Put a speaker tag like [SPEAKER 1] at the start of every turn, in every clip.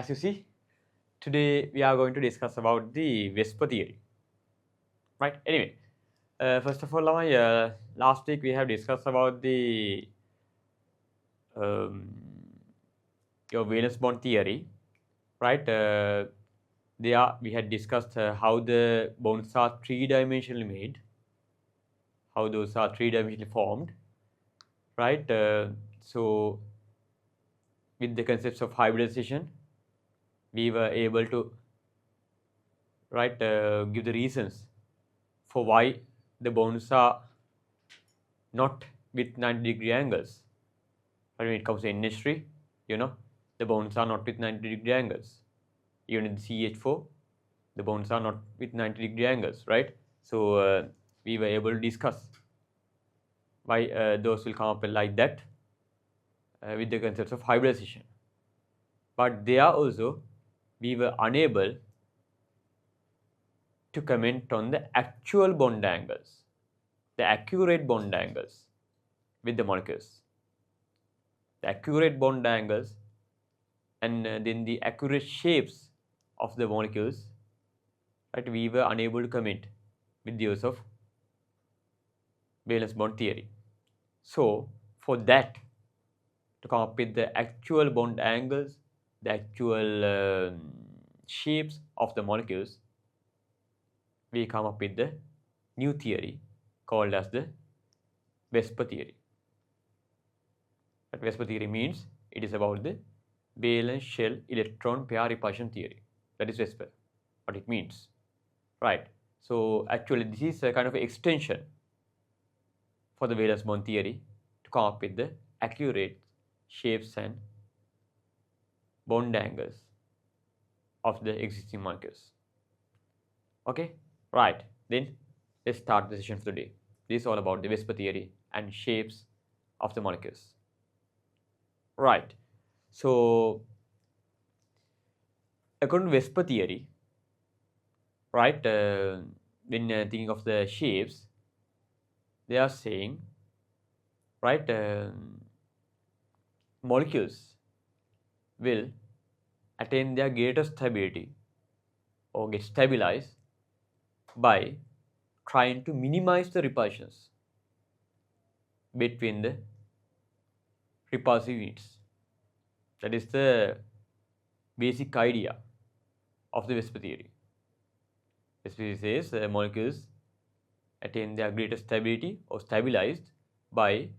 [SPEAKER 1] as you see, today we are going to discuss about the VSEPR theory, right? Anyway, first of all, last week we have discussed about the your valence bond theory, right? There we had discussed how the bonds are three-dimensionally made, how those are three-dimensionally formed, right? So with the concepts of hybridization, we were able to give the reasons for why the bonds are not with 90-degree angles. But when it comes to NH3, the bonds are not with 90-degree angles. Even in the CH4, the bonds are not with 90-degree angles, right? So we were able to discuss why those will come up like that with the concepts of hybridization. But there also, we were unable to comment on the actual bond angles, the accurate bond angles with the molecules. The accurate bond angles and then the accurate shapes of the molecules, right, we were unable to comment with the use of valence bond theory. So for that, to come up with the actual bond angles, the actual shapes of the molecules, we come up with the new theory called as the VSEPR theory. But VSEPR theory means it is about the valence shell electron pair repulsion theory. That is VSEPR, what it means, right? So actually this is a kind of extension for the valence bond theory to come up with the accurate shapes and bond angles of the existing molecules. Okay, right, then let's start the session for today. This is all about the VSEPR theory and shapes of the molecules. Right, so according to VSEPR theory, right, when thinking of the shapes, they are saying, right, molecules will attain their greatest stability or get stabilized by trying to minimize the repulsions between the repulsive units. That is the basic idea of the VSEPR theory. VSEPR theory says molecules attain their greatest stability or stabilized by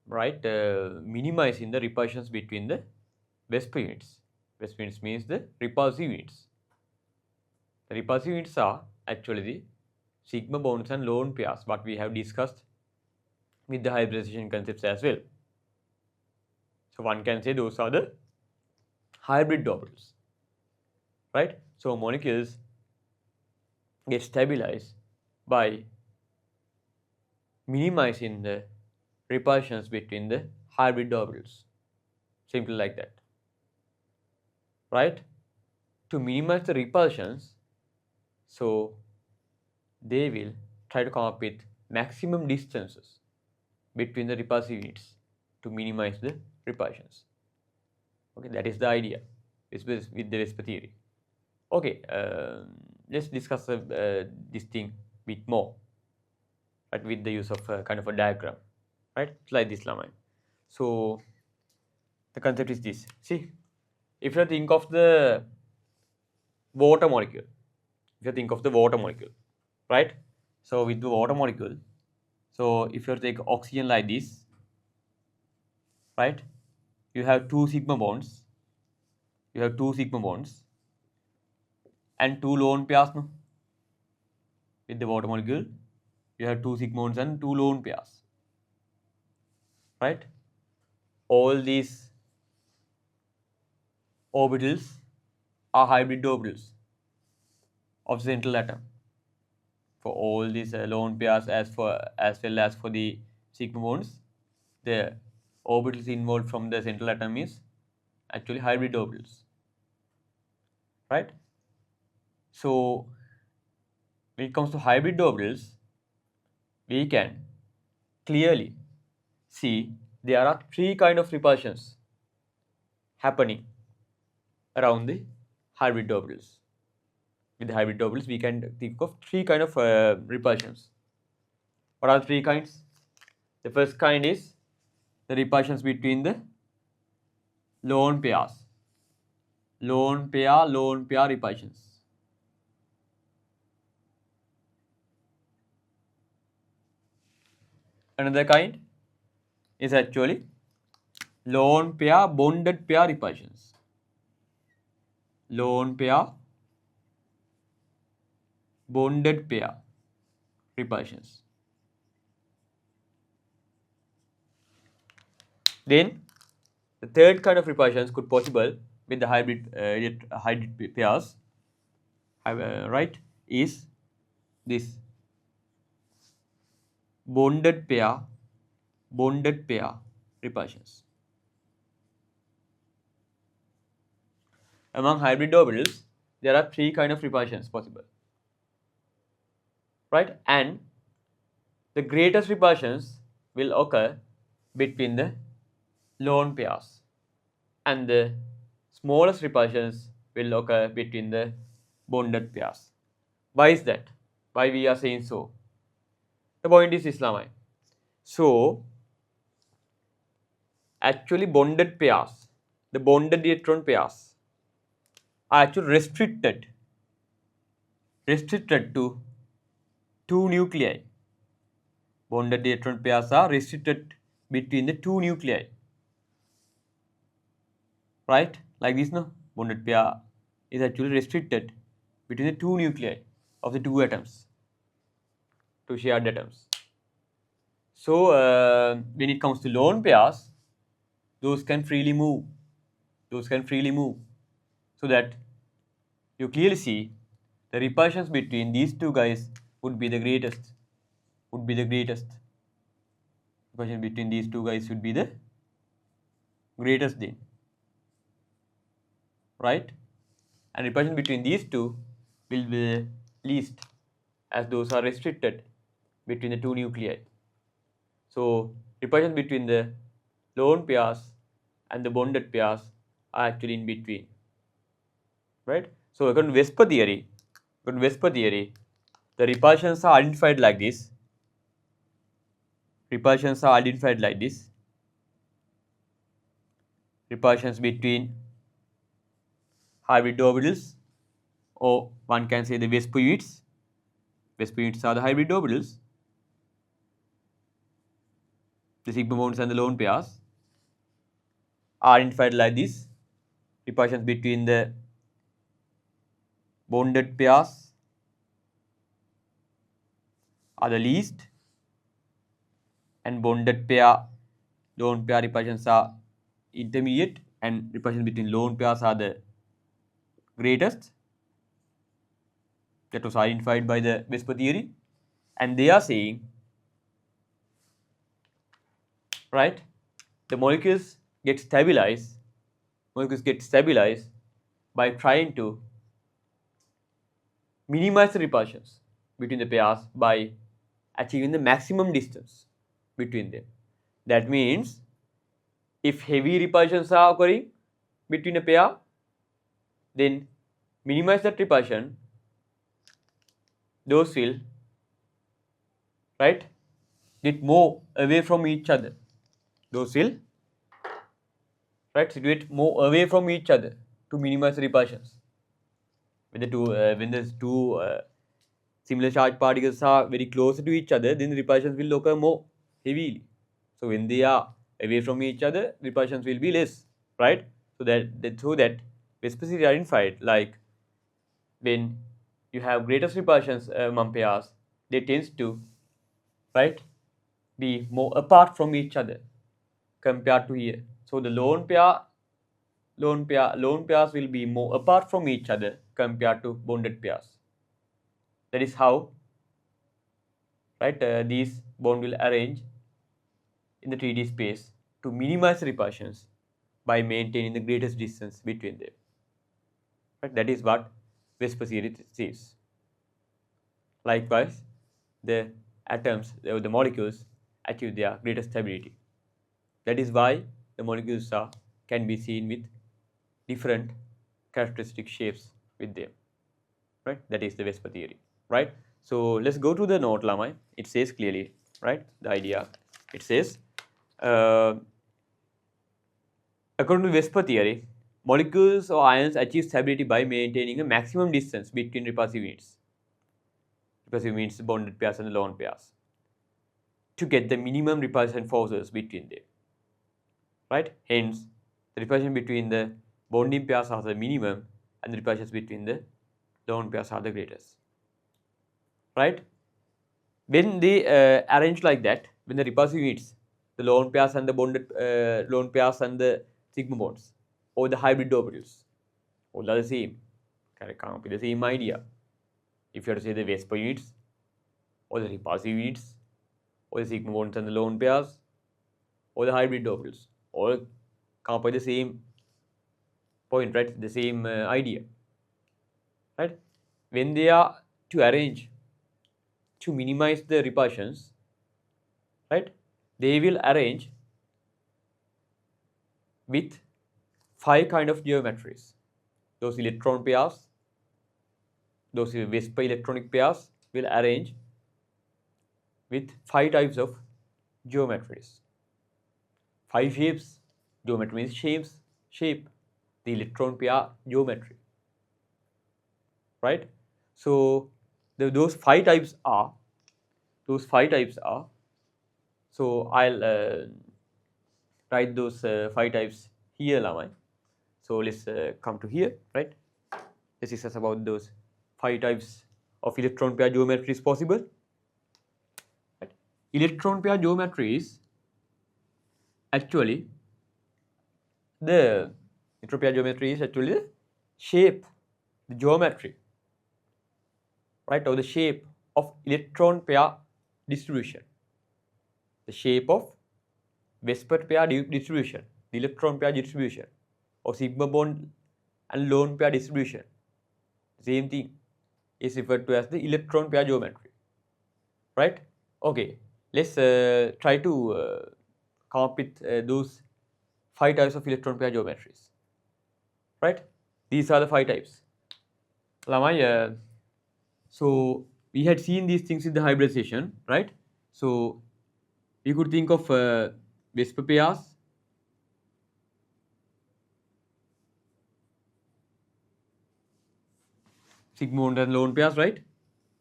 [SPEAKER 1] minimizing the repulsions between the VSEPR units. VSEPR units means the repulsive units. The repulsive units are actually the sigma bonds and lone pairs, what we have discussed with the hybridization concepts as well. So one can say those are the hybrid orbitals, right? So molecules get stabilized by minimizing the repulsions between the hybrid orbitals, simply like that, right? To minimize the repulsions, so they will try to come up with maximum distances between the repulsive units to minimize the repulsions. Okay, that is the idea with the VSEPR theory. Okay, let's discuss this thing a bit more, right, with the use of kind of a diagram, right, like this, Lamai. So the concept is this. See, if you think of the water molecule, right? So with the water molecule, so if you take oxygen like this, right, you have two sigma bonds. And two lone pairs, no? With the water molecule, you have two sigma bonds and two lone pairs, right? All these orbitals are hybrid orbitals of the central atom. For all these lone pairs as well as for the sigma bonds, the orbitals involved from the central atom is actually hybrid orbitals, right? So when it comes to hybrid orbitals, we can clearly see there are three kind of repulsions happening around the hybrid orbitals. With the hybrid orbitals, we can think of three kind of repulsions. What are the three kinds? The first kind is the repulsions between the lone pairs. Lone pair repulsions. Another kind is actually lone pair bonded pair repulsions. Lone pair bonded pair repulsions. Then the third kind of repulsions could possible with the hybrid pairs, right, is this bonded pair repulsions. Among hybrid orbitals, there are three kind of repulsions possible, right? And the greatest repulsions will occur between the lone pairs, and the smallest repulsions will occur between the bonded pairs. Why is that? Why we are saying so? The point is Islamite. So, actually bonded pairs, the bonded electron pairs are actually restricted to two nuclei. Bonded electron pairs are restricted between the two nuclei. Right? Like this, no? Bonded pair is actually restricted between the two nuclei of the two atoms, two shared atoms. So, when it comes to lone pairs, those can freely move. So that you clearly see the repulsions between these two guys would be the greatest. Repulsion between these two guys would be the greatest then. Right? And repulsion between these two will be the least, as those are restricted between the two nuclei. So, repulsion between the lone pairs and the bonded pairs are actually in between. Right? So, according to VSEPR theory, the repulsions are identified like this. Repulsions between hybrid orbitals, or one can say the VSEPR units. VSEPR units are the hybrid orbitals, the sigma bonds and the lone pairs are identified like this. Repulsions between the bonded pairs are the least, and lone pair repulsions are intermediate, and repulsions between lone pairs are the greatest. That was identified by the VSEPR theory, and they are saying, right, the molecules get stabilized by trying to minimize the repulsions between the pairs by achieving the maximum distance between them. That means if heavy repulsions are occurring between a pair, then minimize that repulsion, those will, right, get more away from each other. Those will, right, situate more away from each other to minimize the repulsions. When the two similar charged particles are very close to each other, then the repulsions will occur more heavily. So when they are away from each other, repulsions will be less, right? So that specifically identified, like when you have greatest repulsions among pairs, they tends to, right, be more apart from each other compared to here. So the lone pairs will be more apart from each other compared to bonded pairs. That is how, right, these bonds will arrange in the 3D space to minimize repulsions by maintaining the greatest distance between them. Right? That is what VSEPR theory says. Likewise, the atoms, the molecules achieve their greatest stability. That is why the molecules can be seen with different characteristic shapes with them, right? That is the VSEPR theory, right? So let's go to the note, Lamai. It says clearly, right, the idea. It says, according to VSEPR theory, molecules or ions achieve stability by maintaining a maximum distance between repulsive units. Repulsive means bonded pairs and lone pairs, to get the minimum repulsion forces between them, right? Hence, the repulsion between the bonding pairs are the minimum and the repulsions between the lone pairs are the greatest, right? When they arrange like that, when the repulsive units, the lone pairs and the bonded lone pairs and the sigma bonds, or the hybrid orbitals, all are the same. Can come up with the same idea. If you have to say the VSEPR units, or the repulsive units, or the sigma bonds and the lone pairs, or the hybrid orbitals, all come up with the same point, right? The same idea, right? When they are to arrange to minimize the repulsions, right? They will arrange with 5 kind of geometries. Those electron pairs, those VSEPR electronic pairs will arrange with 5 types of geometries. 5 shapes. Geometry means shape. The electron pair geometry, right? So those 5 types are. So I'll write those 5 types here, Lamai. So let's come to here, right? Let's discuss about those 5 types of electron pair geometry is possible. Right? Electron pair geometry is actually the shape, the geometry, right, or the shape of electron pair distribution, the shape of VSEPR pair distribution, the electron pair distribution, or sigma bond and lone pair distribution. Same thing is referred to as the electron pair geometry, right? Okay, let's try to come up with those 5 types of electron pair geometries, right? These are the 5 types. Lamai, so we had seen these things in the hybridization, right? So we could think of VSEPR pairs, sigma bond and lone pairs, right?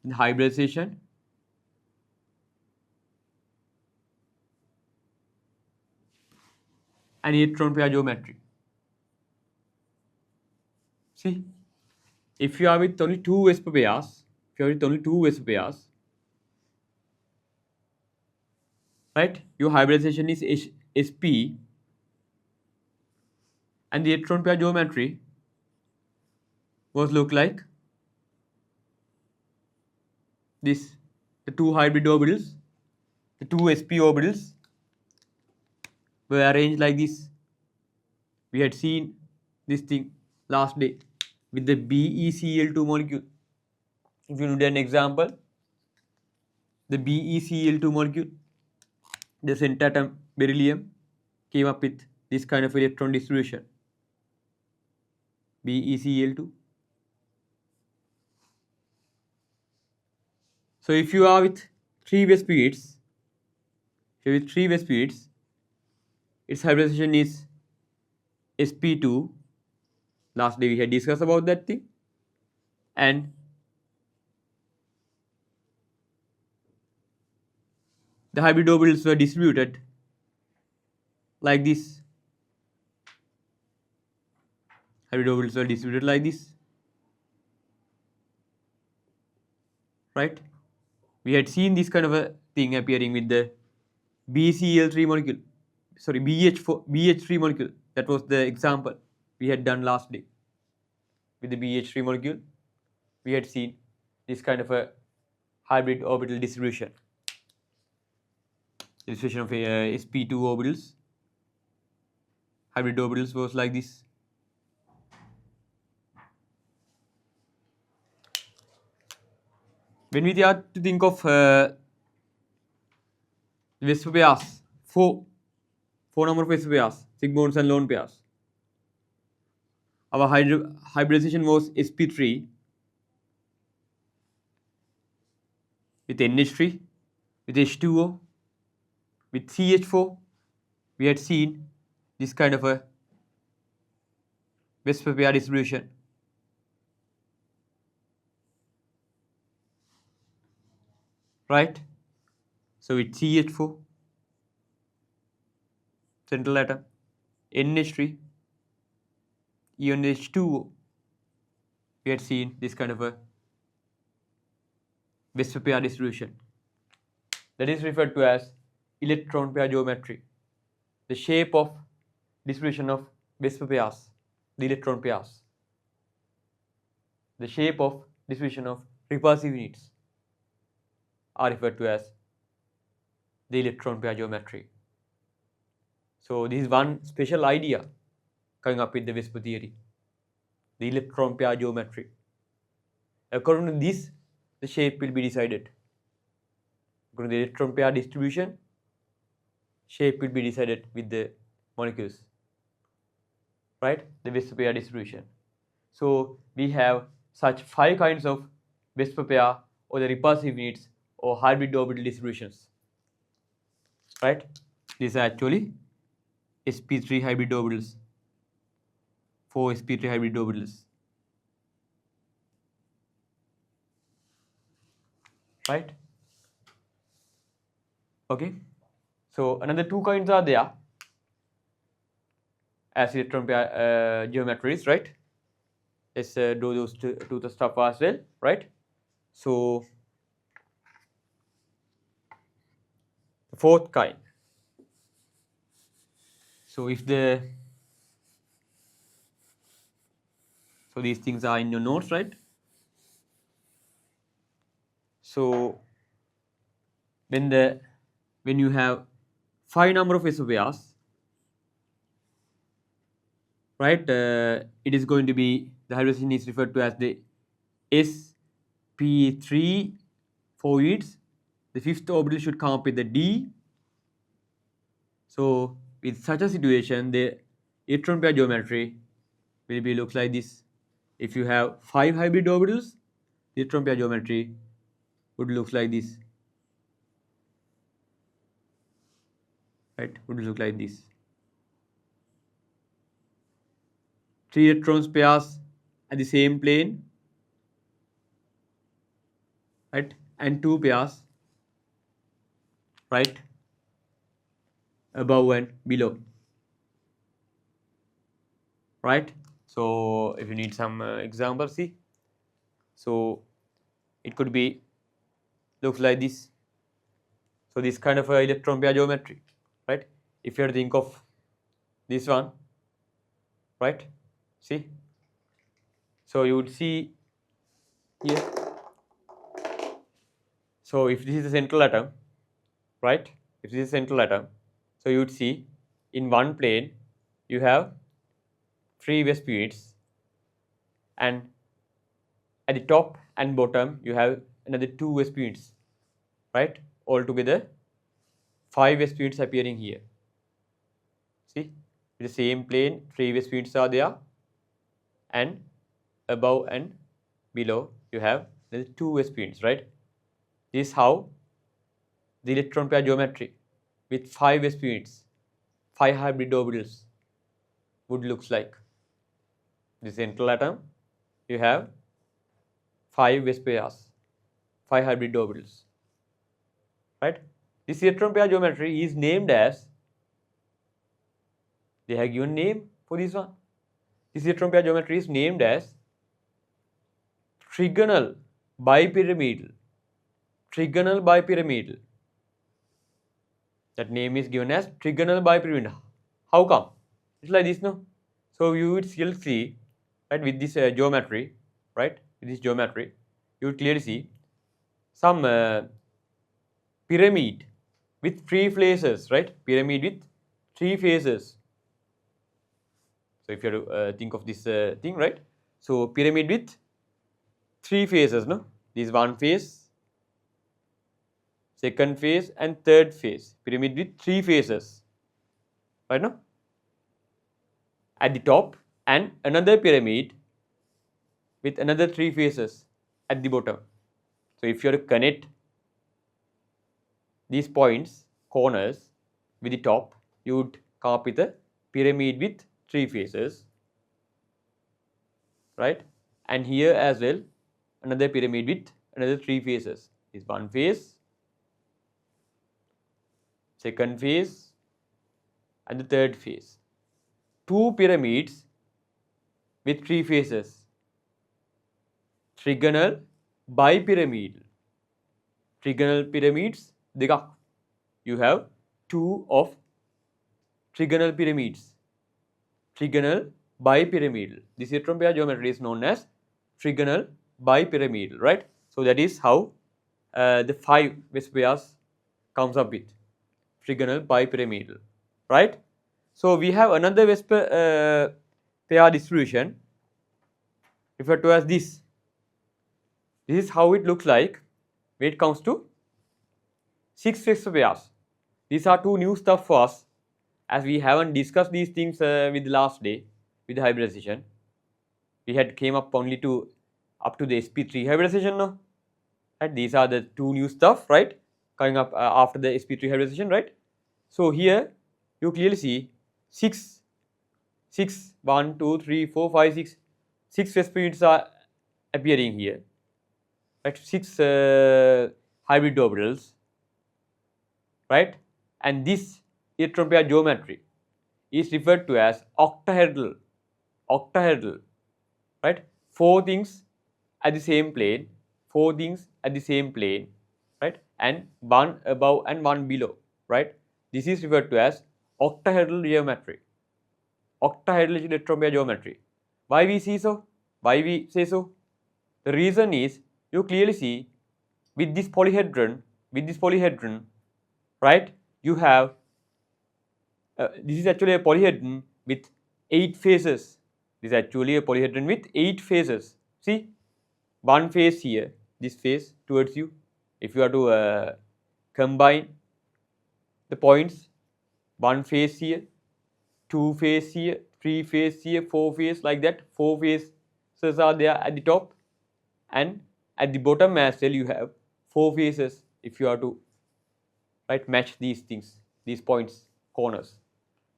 [SPEAKER 1] In hybridization. And electron pair geometry. See, if you are with only 2 VSEPR pairs, right, your hybridization is SP, and the electron pair geometry was look like this: the 2 hybrid orbitals, the 2 SP orbitals were arranged like this. We had seen this thing last day with the BeCl2 molecule. If you need an example, the BeCl2 molecule, the center atom beryllium came up with this kind of electron distribution, BeCl2. So if you are with 3 VSEPR, its hybridization is sp2. Last day we had discussed about that thing, and the hybrid orbitals were distributed like this. Right? We had seen this kind of a thing appearing with the BCl3 molecule. Sorry, BH3 molecule. That was the example we had done last day. With the BH3 molecule, we had seen this kind of a hybrid orbital distribution. The distribution of sp2 orbitals. Hybrid orbitals was like this. When we are to think of VSEPR pairs, four number of VSEPR pairs, sigma bonds and lone pairs. our hybridization was sp3 with NH3, with H2O, with CH4. We had seen this kind of a VSEPR distribution. Right? So with CH4, central atom, NH3, even H2O, we had seen this kind of a VSEPR distribution. That is referred to as electron pair geometry. The shape of distribution of VSEPRs, the electron pairs. The shape of distribution of repulsive units are referred to as the electron pair geometry. So this is one special idea coming up with the VSEPR theory, the electron pair geometry. According to this, the shape will be decided. According to the electron pair distribution, shape will be decided with the molecules, right? The VSEPR distribution. So we have such 5 kinds of VSEPR or the repulsive units or hybrid orbital distributions, right? These are actually sp3 hybrid orbitals, 4 sp3 hybrid orbitals, right? Okay, so another 2 kinds are there as electron pair geometries, right? Let's do those two the stuff as well, right? So the 4th kind. So if the so these things are in your notes, right? So when you have 5 number of VSEPRs, right? It is going to be the hybridization is referred to as the sp3 4 units. The 5th orbital should come up with the D. So with such a situation, the electron pair geometry will be looks like this. If you have 5 hybrid orbitals, the electron pair geometry would look like this, right? Would look like this. 3 electrons pairs at the same plane, right? And 2 pairs, right, above and below, right? So if you need some example, see. So it could be looks like this. So this kind of electron pair geometry, right? If you have to think of this one, right? See. So you would see here. So if this is the central atom, right? If this is central atom, so you would see in one plane you have 3 VSEPR units, and at the top and bottom you have another 2 VSEPR units, right? Altogether 5 VSEPR units appearing here. See, with the same plane 3 VSEPR units are there, and above and below you have the 2 VSEPR units, right? This is how the electron pair geometry with 5 VSEPR units, 5 hybrid orbitals would looks like. The central atom, you have 5 VSEPRs, 5 hybrid orbitals, right? This electron pair geometry is named as, they have given name for this one. This electron pair geometry is named as trigonal bipyramidal. Trigonal bipyramidal. That name is given as trigonal bipyramidal. How come? It's like this, no? So you would still see, right, with this geometry, right? With this geometry, you would clearly see some pyramid with 3 faces, right? Pyramid with 3 faces. So if you have to think of this thing, right? So pyramid with 3 faces, no? This one face, second phase and third phase. Pyramid with 3 phases, right? No? At the top and another pyramid with another 3 faces at the bottom. So if you are to connect these points, corners with the top, you would come up with a pyramid with 3 faces, right? And here as well, another pyramid with another 3 faces. Is one face, second phase, and the third phase. 2 pyramids with 3 faces. Trigonal bipyramidal. Trigonal pyramids, dekak. You have 2 of trigonal pyramids. Trigonal bipyramidal. This electron pair geometry is known as trigonal bipyramidal, right? So that is how the 5 VSEPRs comes up with trigonal bipyramidal, right? So we have another VSEPR pair distribution referred to as this. This is how it looks like when it comes to 6 VSEPRs. These are 2 new stuff for us, as we haven't discussed these things with the last day with the hybridization. We had came up only to up to the sp3 hybridization now. Right? These are the 2 new stuff, right? Coming up after the sp3 hybridization, right? So here you clearly see 6, 1, 2, 3, 4, 5, 6 VSEPR units are appearing here. Right? 6 hybrid orbitals, right? And this electron pair geometry is referred to as octahedral. Octahedral, right? 4 things at the same plane, 4 things at the same plane, right? And 1 above and 1 below, right? This is referred to as octahedral geometry. Octahedral electron pair geometry. Why we see so? Why we say so? The reason is you clearly see with this polyhedron, right? You have this is actually a polyhedron with 8 faces. This is actually a polyhedron with 8 faces. See, one face here, this face towards you. If you are to combine the points, one face here, 2 face here, 3 face here, 4 face like that. 4 faces are there at the top, and at the bottom as well you have 4 faces. If you are to match these things, these points, corners.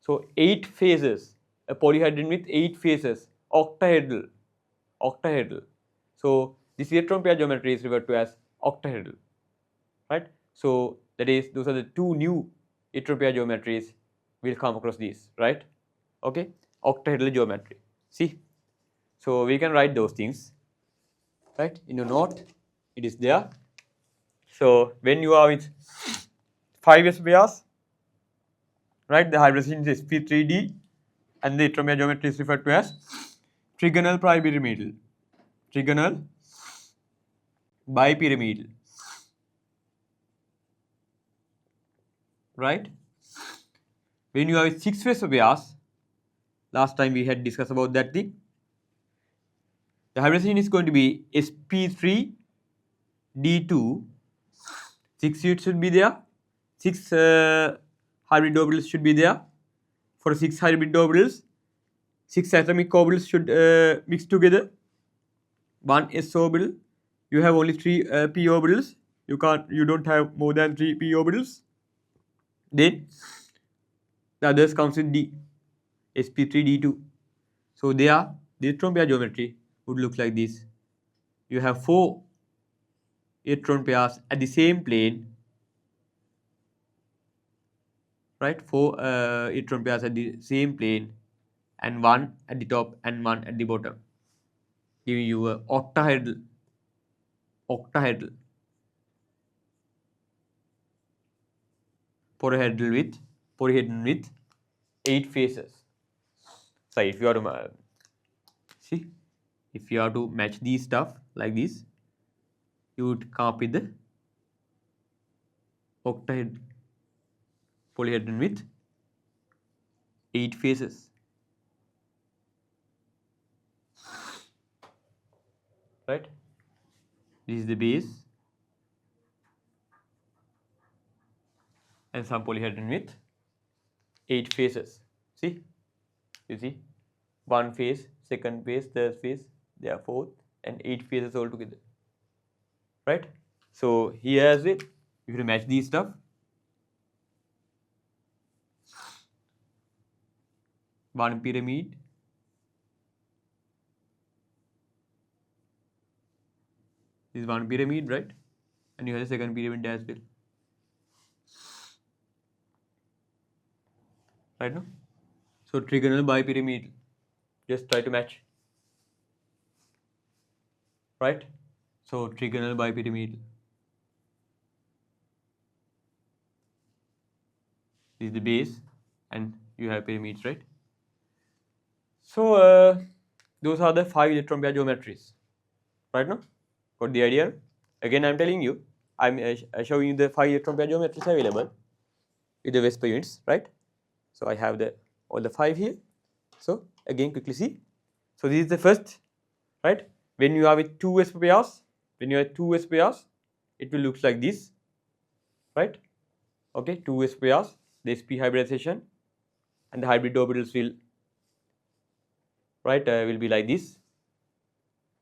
[SPEAKER 1] So 8 faces, a polyhedron with 8 faces, octahedral. So this electron pair geometry is referred to as octahedral, right? So that is, those are the 2 new electron pair geometries we'll come across these, right? Okay, octahedral geometry. See, so we can write those things, right? In your note, it is there. So when you are with 5 VSEPRs, right, the hybridization is sp3d, and the electron pair geometry is referred to as trigonal bipyramidal. Trigonal bipyramidal, right? When you have 6 VSEPRs, last time we had discussed about that thing. The hybridization is going to be sp3d2. 6 units should be there. 6 hybrid orbitals should be there. For 6 hybrid orbitals, 6 atomic orbitals should mix together. 1 s orbital. You have only 3 p orbitals. You don't have more than 3 p orbitals. Then the others comes with d, sp3d2. So there, the electron pair geometry would look like this. You have 4 electron pairs at the same plane, right? 4 electron pairs at the same plane, and 1 at the top and 1 at the bottom, giving you a octahedral. Polyhedron with 8 faces. So if you are to see, if you are to match these stuff like this, you would come up with the octahedral polyhedron with 8 faces, right? This is the base and some polyhedron with 8 faces. See, you see one phase, second phase, third phase, there are fourth and 8 phases all together, right? So here as well, if you match these stuff, one pyramid, this is one pyramid, right? And you have the second pyramid as well, right now? So trigonal bipyramidal, just try to match, right? So trigonal bipyramidal, this is the base and you have pyramids, right? So those are the 5 electron pair geometries, right now? Got the idea? Again, I'm telling you, I'm showing you the 5 electron pair geometries available with the VSEPR units, right? So I have all the 5 here. So again, quickly see. So this is the first, right? When you are with 2 VSEPR pairs, it will look like this, right? Okay, 2 VSEPR pairs, the sp hybridization, and the hybrid orbitals will, right, will be like this.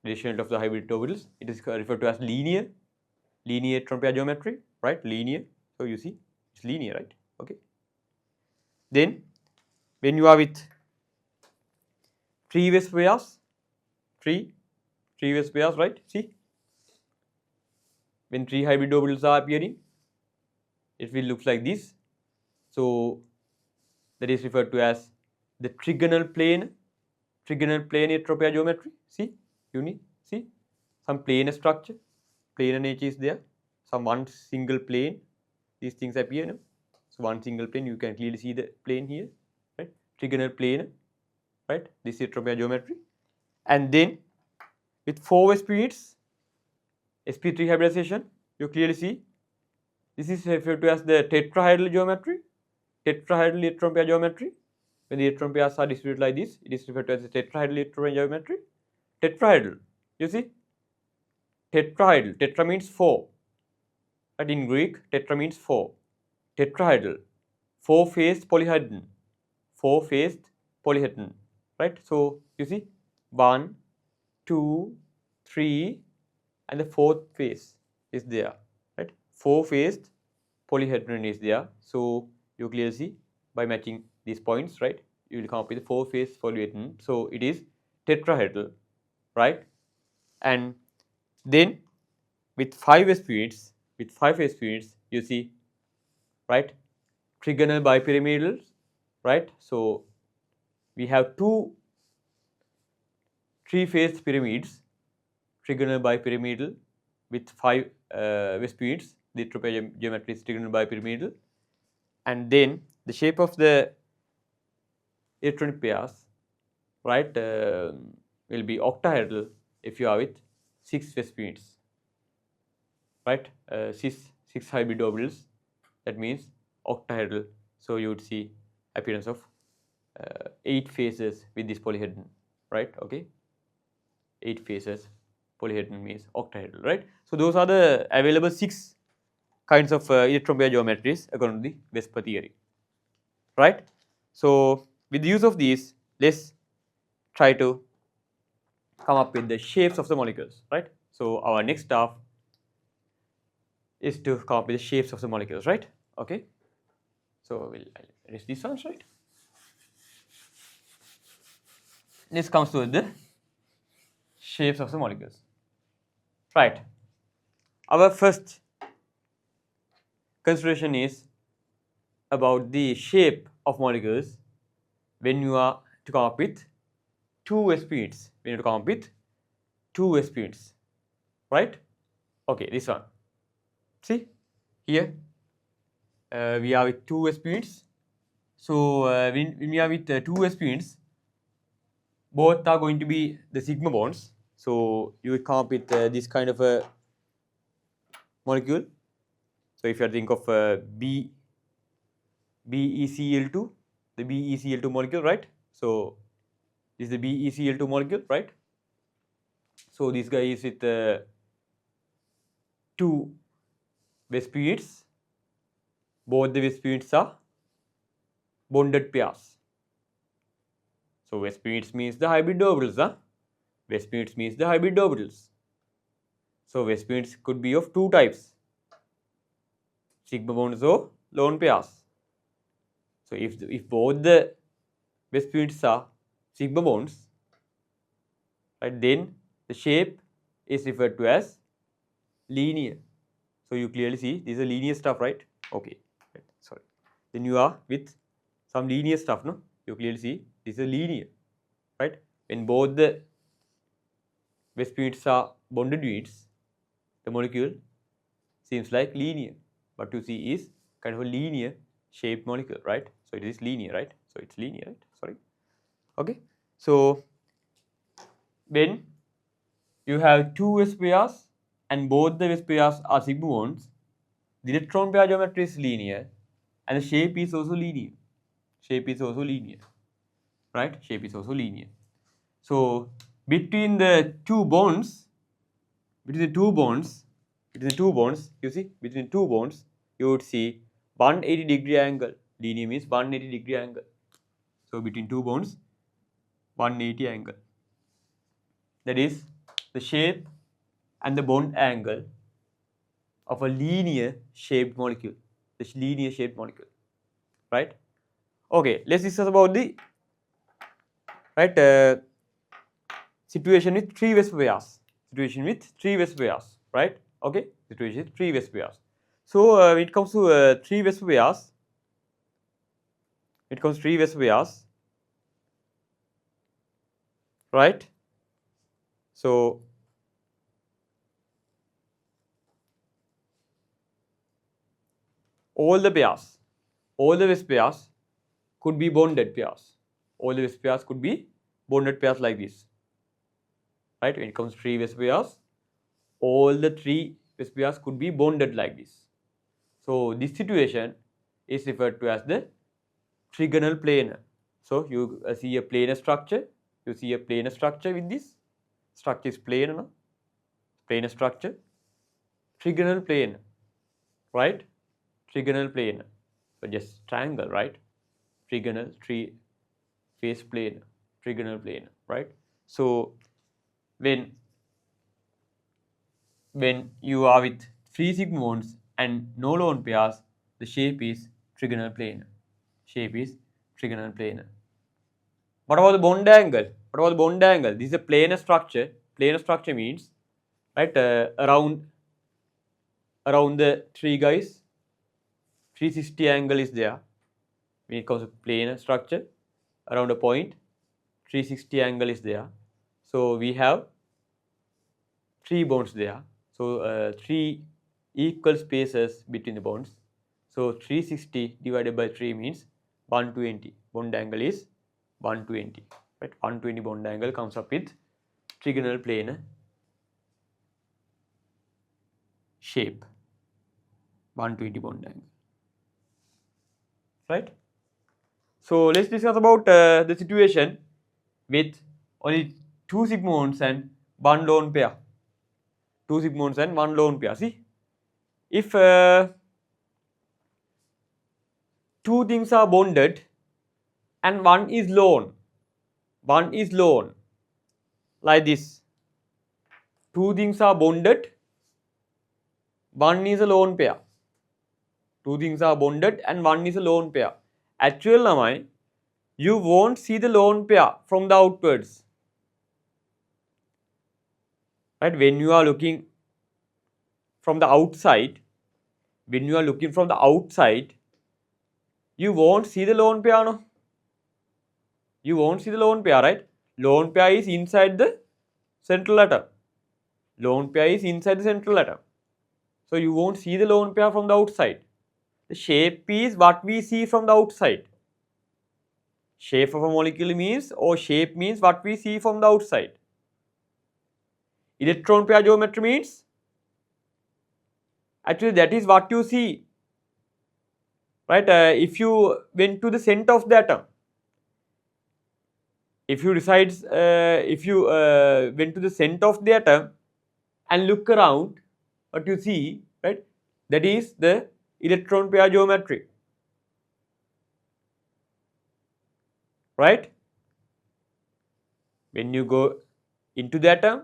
[SPEAKER 1] Relation of the hybrid orbitals. It is referred to as linear electron pair geometry, right? Linear. So you see, it's linear, right? Okay. Then, when you are with 3 VSEPR pairs, 3 VSEPR pairs, right? See, when 3 hybrid orbitals are appearing, it will look like this. So that is referred to as the trigonal plane electron pair geometry. See, see, some planar structure, planar nature is there, some one single plane, these things appear, no? So one single plane, you can clearly see the plane here, right? Trigonal planar, right? This electron pair geometry. And then with 4 VSEPR units, sp3 hybridization, you clearly see this is referred to as the tetrahedral geometry, tetrahedral electron pair geometry. When the electron pairs are distributed like this, it is referred to as the tetrahedral electron pair geometry. Tetrahedral, you see, tetrahedral, tetra means 4, right? In Greek, tetra means 4. Tetrahedral, 4-phased polyhedron, 4-phased polyhedron, right? So you see, 1, 2, 3, and the 4th phase is there, right? 4-phased polyhedron is there. So you clearly see by matching these points, right? You will come up with the 4-phase polyhedron. So it is tetrahedral, right? And then with 5 phase units, you see, right? Trigonal bipyramidal, right? So we have 2 3-phase pyramids, trigonal bipyramidal with 5 VSEPR units. The electron geometry is trigonal bipyramidal, and then the shape of the electronic pairs, right, will be octahedral if you are with 6 VSEPR units, right? 6 hybrid orbitals, that means octahedral. So you would see appearance of 8 phases with this polyhedron, right? Okay, 8 phases, polyhedron means octahedral, right? So those are the available 6 kinds of electron pair geometries according to the VSEPR theory, right? So with the use of these, let's try to come up with the shapes of the molecules, right? So our next task is to come up with the shapes of the molecules, right? Okay. So we'll erase these ones, right? This comes to the shapes of the molecules, right? Our first consideration is about the shape of molecules when you are to come up with 2 VSEPR units. We need to come up with 2 VSEPR units, right? Okay, this one. See here, we are with 2 VSEPR units. So when we are with 2 VSEPR units, both are going to be the sigma bonds. So you will come up with this kind of a molecule. So if you think of BeCl2, the BeCl2 molecule, right? So this is the BeCl2 molecule, right? So this guy is with 2 VSEPR units. Both the VSEPR units are bonded pairs. So VSEPR means the hybrid orbitals. VSEPR means the hybrid orbitals. So VSEPR could be of two types, sigma bonds or lone pairs. So if both the VSEPR are sigma bonds, right, then the shape is referred to as linear. So you clearly see this is a linear stuff, right? Okay, sorry. Then you are with some linear stuff, no? You clearly see this is a linear, right? When both the VSEPR are bonded units, the molecule seems like linear. What you see is kind of a linear shaped molecule, right? So it is linear, right? So it's linear, right? Sorry. Okay. So when you have two VSEPRs and both the VSEPRs are sigma bonds, the electron pair geometry is linear and the shape is also linear. Shape is also linear, right? Shape is also linear. So between the two bonds, you see, between two bonds, you would see 180-degree angle. Linear means 180-degree angle. So between two bonds, 180 angle. That is the shape and the bond angle of a linear shaped molecule. The linear shaped molecule, right? Okay, let's discuss about the situation with three VSEPRs. Situation with three VSEPRs, right? Okay, situation with three VSEPRs. So when it comes to three VSEPRs, right? So all the VSEPRs could be bonded pairs. All the VSEPRs could be bonded pairs like this, right? When it comes to three VSEPRs, all the three VSEPRs could be bonded like this. So this situation is referred to as the trigonal planar. So you see a planar structure. You see a planar structure with this. Structure is planar, no? Planar structure. Trigonal planar, right? Trigonal planar. So just triangle, right? Trigonal, three-face planar. Trigonal planar, right? So when you are with three sigma bonds and no lone pairs, the shape is trigonal planar. Shape is trigonal planar. What about the bond angle? This is a planar structure. Planar structure means, right, around the three guys, 360 angle is there. When it comes to planar structure, around a point, 360 angle is there. So we have three bonds there. So three equal spaces between the bonds. So 360 divided by 3 means 120. Bond angle is 120. Right? 120 bond angle comes up with trigonal planar shape. 120 bond angle. Right? So let's discuss about the situation with only two sigma bonds and one lone pair. Two sigma bonds and one lone pair. See, if two things are bonded and one is lone, like this. Two things are bonded, one is a lone pair. Two things are bonded and one is a lone pair. Actually, you won't see the lone pair from the outwards. Right? When you are looking from the outside, you won't see the lone pair, no? You won't see the lone pair, right? Lone pair is inside the central atom. So you won't see the lone pair from the outside. The shape is what we see from the outside. Shape of a molecule means, or shape means what we see from the outside. Electron pair geometry means, actually that is what you see. Right? If you went to the center of the atom, if you went to the center of the atom and look around, what you see, right? That is the electron pair geometry. Right? when you go into the atom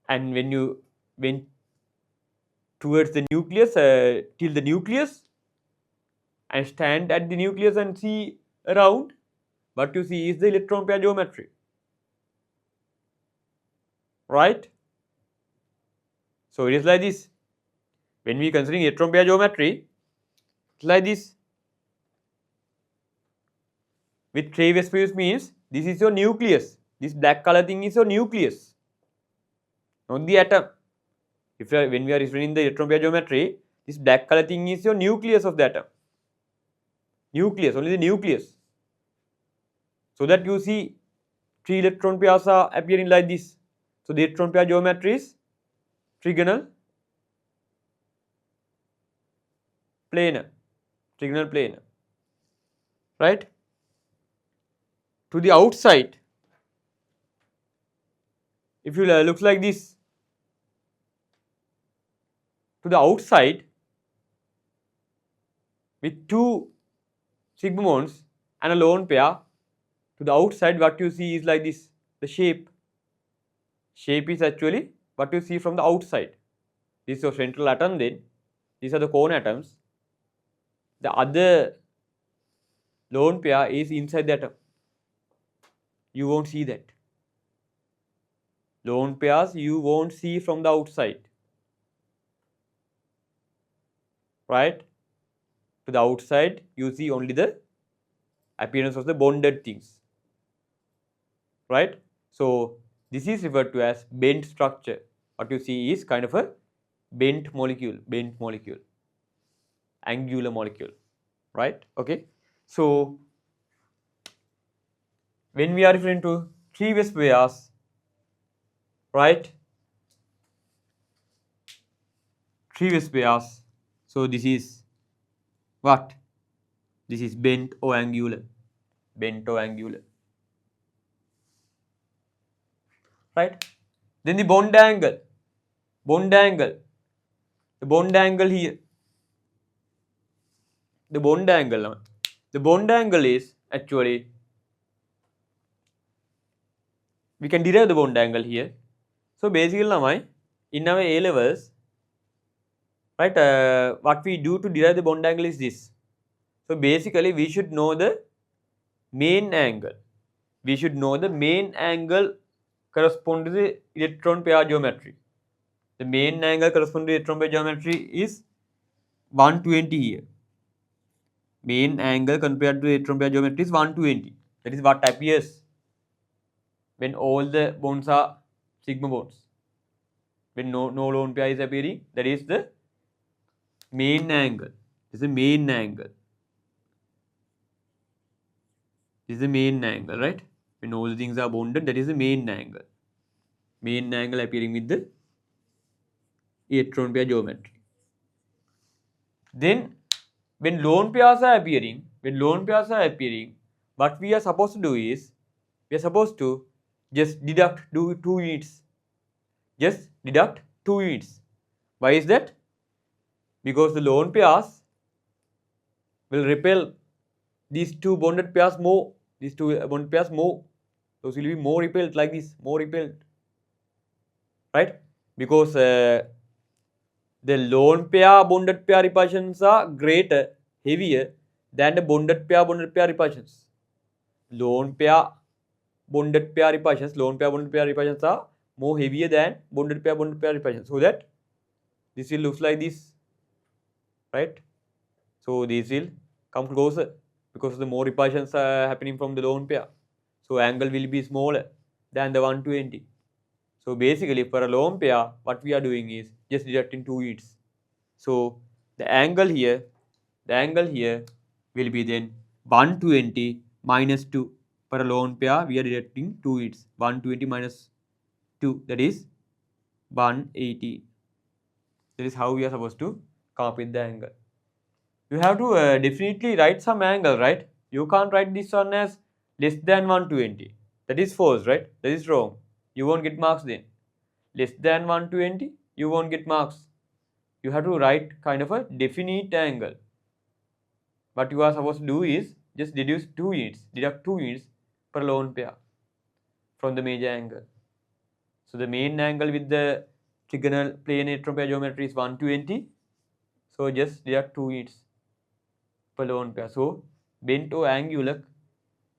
[SPEAKER 1] and when you went towards the nucleus, till the nucleus, and stand at the nucleus and see around, what you see is the electron pair geometry, right? So it is like this. When we considering electron pair geometry, it's like this. With 3 VSEPR means this is your nucleus. This black color thing is your nucleus, not the atom. If when we are referring the electron pair geometry, this black color thing is your nucleus of the atom. Nucleus, only the nucleus. So that you see 3 electron pairs are appearing like this. So the electron pair geometry is trigonal planar. Trigonal planar. Right? To the outside, if you look like this, to the outside with 2 sigma bonds and a lone pair, to the outside what you see is like this. The shape is actually what you see from the outside. This is your central atom, then these are the cone atoms. The other lone pair is inside the atom. You won't see that. Lone pairs you won't see from the outside. Right? To the outside you see only the appearance of the bonded things. Right? So this is referred to as bent structure. What you see is kind of a bent molecule, angular molecule. Right? Okay. So when we are referring to 3 VSEPR, right? 3 VSEPR. So this is what? This is bent or angular. Right? Then the bond angle. The bond angle here. The bond angle is actually, we can derive the bond angle here. So basically in our A levels, right, what we do to derive the bond angle is this. So basically we should know the main angle. We should know the main angle correspond to the electron pair geometry. The main angle corresponding to electron pair geometry is 120 here. Main angle compared to electron pair geometry is 120. That is what appears when all the bonds are sigma bonds. When no lone pair is appearing, that is the main angle. This is the main angle. This is the main angle, right? When all the things are bonded, that is the main angle. Main angle appearing with the electron pair geometry. Then when lone pairs are appearing, what we are supposed to do is, we are supposed to just deduct 2 units. Just deduct 2 units. Why is that? Because the lone pairs will repel these 2 bonded pairs more. These 2 bonded pairs more. Those will be more repelled like this, right? Because the lone pair bonded pair repulsions are greater, heavier than the bonded pair repulsions. Lone pair bonded pair repulsions are more heavier than bonded pair repulsions. So that this will look like this, right? So this will come closer because the more repulsions are happening from the lone pair. So angle will be smaller than the 120. So basically for a lone pair, what we are doing is just deducting 2 units. So the angle here will be then 120 minus 2. For a lone pair, we are deducting 2 units. 120 minus 2, that is 180. That is how we are supposed to come up with the angle. You have to definitely write some angle, right? You can't write this one as less than 120. That is false, right? That is wrong. You won't get marks then. Less than 120, you won't get marks. You have to write kind of a definite angle. What you are supposed to do is just deduct 2 units per lone pair. from the major angle. So the main angle with the trigonal planar electron pair geometry is 120. So just deduct 2 units per lone pair. So bent or angular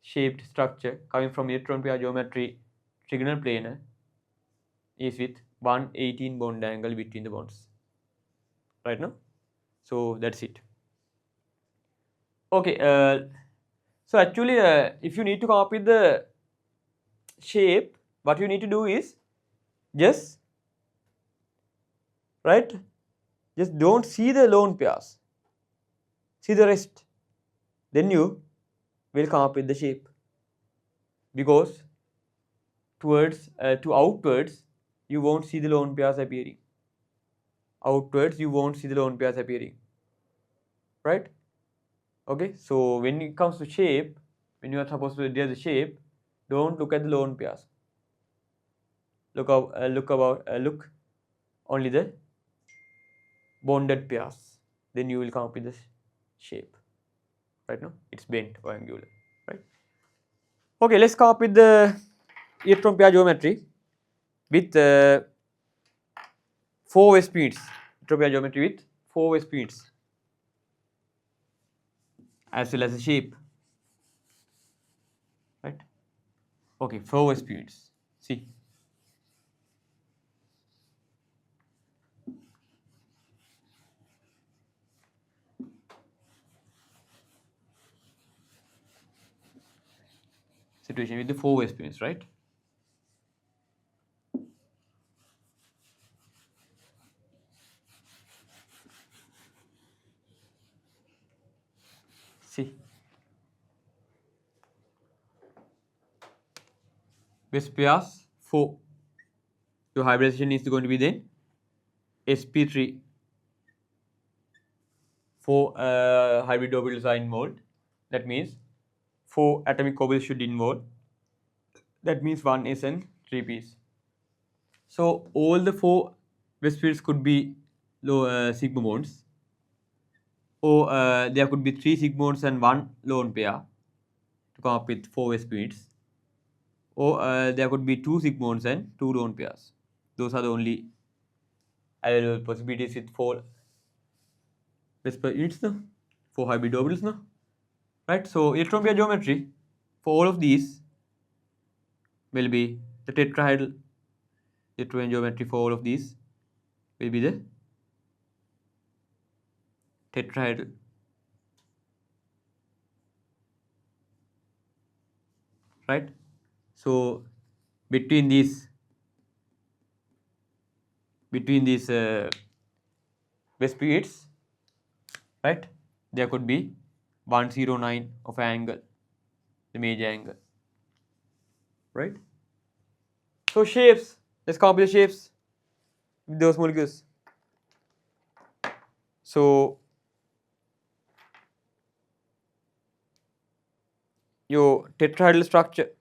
[SPEAKER 1] shaped structure coming from electron pair geometry trigonal planar is with 118 bond angle between the bonds. Right now? So that's it. Okay, so actually if you need to come up with the shape, what you need to do is just don't see the lone pairs, see the rest, then you will come up with the shape, because towards to outwards you won't see the lone pairs appearing, outwards you won't see the lone pairs appearing, right? Okay, so when it comes to shape, when you are supposed to draw the shape, don't look at the lone pairs, look only the bonded pairs, then you will come up with the shape. Right now it's bent or angular, right? Okay, let's come up with the electron pair geometry with 4 way speeds. Electron pair geometry with 4 way speeds as well as the shape, right? Okay, 4 way speeds. See, situation with the 4 way speeds, right? See, base pairs 4. Your hybridization is going to be then sp3. 4 hybrid orbitals are involved. That means 4 atomic orbitals should involve. That means 1 s and 3 p's. So all the 4 base pairs could be low sigma bonds, or there could be 3 sigma bonds and 1 lone pair to come up with 4 way speeds, or there could be 2 sigma bonds and 2 lone pairs. Those are the only available possibilities with 4 base pair units now, 4 hybrid orbitals now, right? So electron pair geometry for all of these will be the tetrahedral. Electron geometry for all of these will be the tetrahedral, right? So between these base periods, right, there could be 109 of angle, the major angle, right? So shapes, let's come up with the shapes with those molecules. So your tetrahedral structure,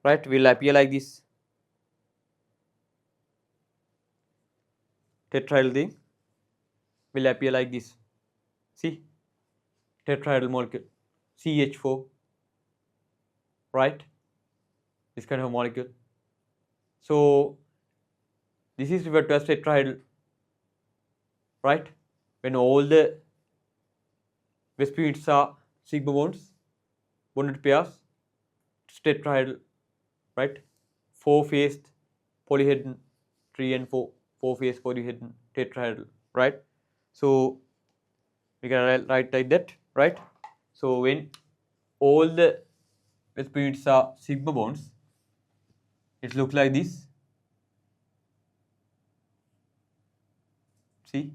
[SPEAKER 1] right, will appear like this. Tetrahedral thing will appear like this. See, tetrahedral molecule, CH4, right? This kind of molecule. So this is referred to as tetrahedral, right? When all the base pairs are sigma bonds, bonded pairs, it's tetrahedral, right? 4-phased polyhedron, 3 and 4, 4-phase polyhedron tetrahedral, right? So we can write like that, right? So when all the base pairs are sigma bonds, it looks like this. See,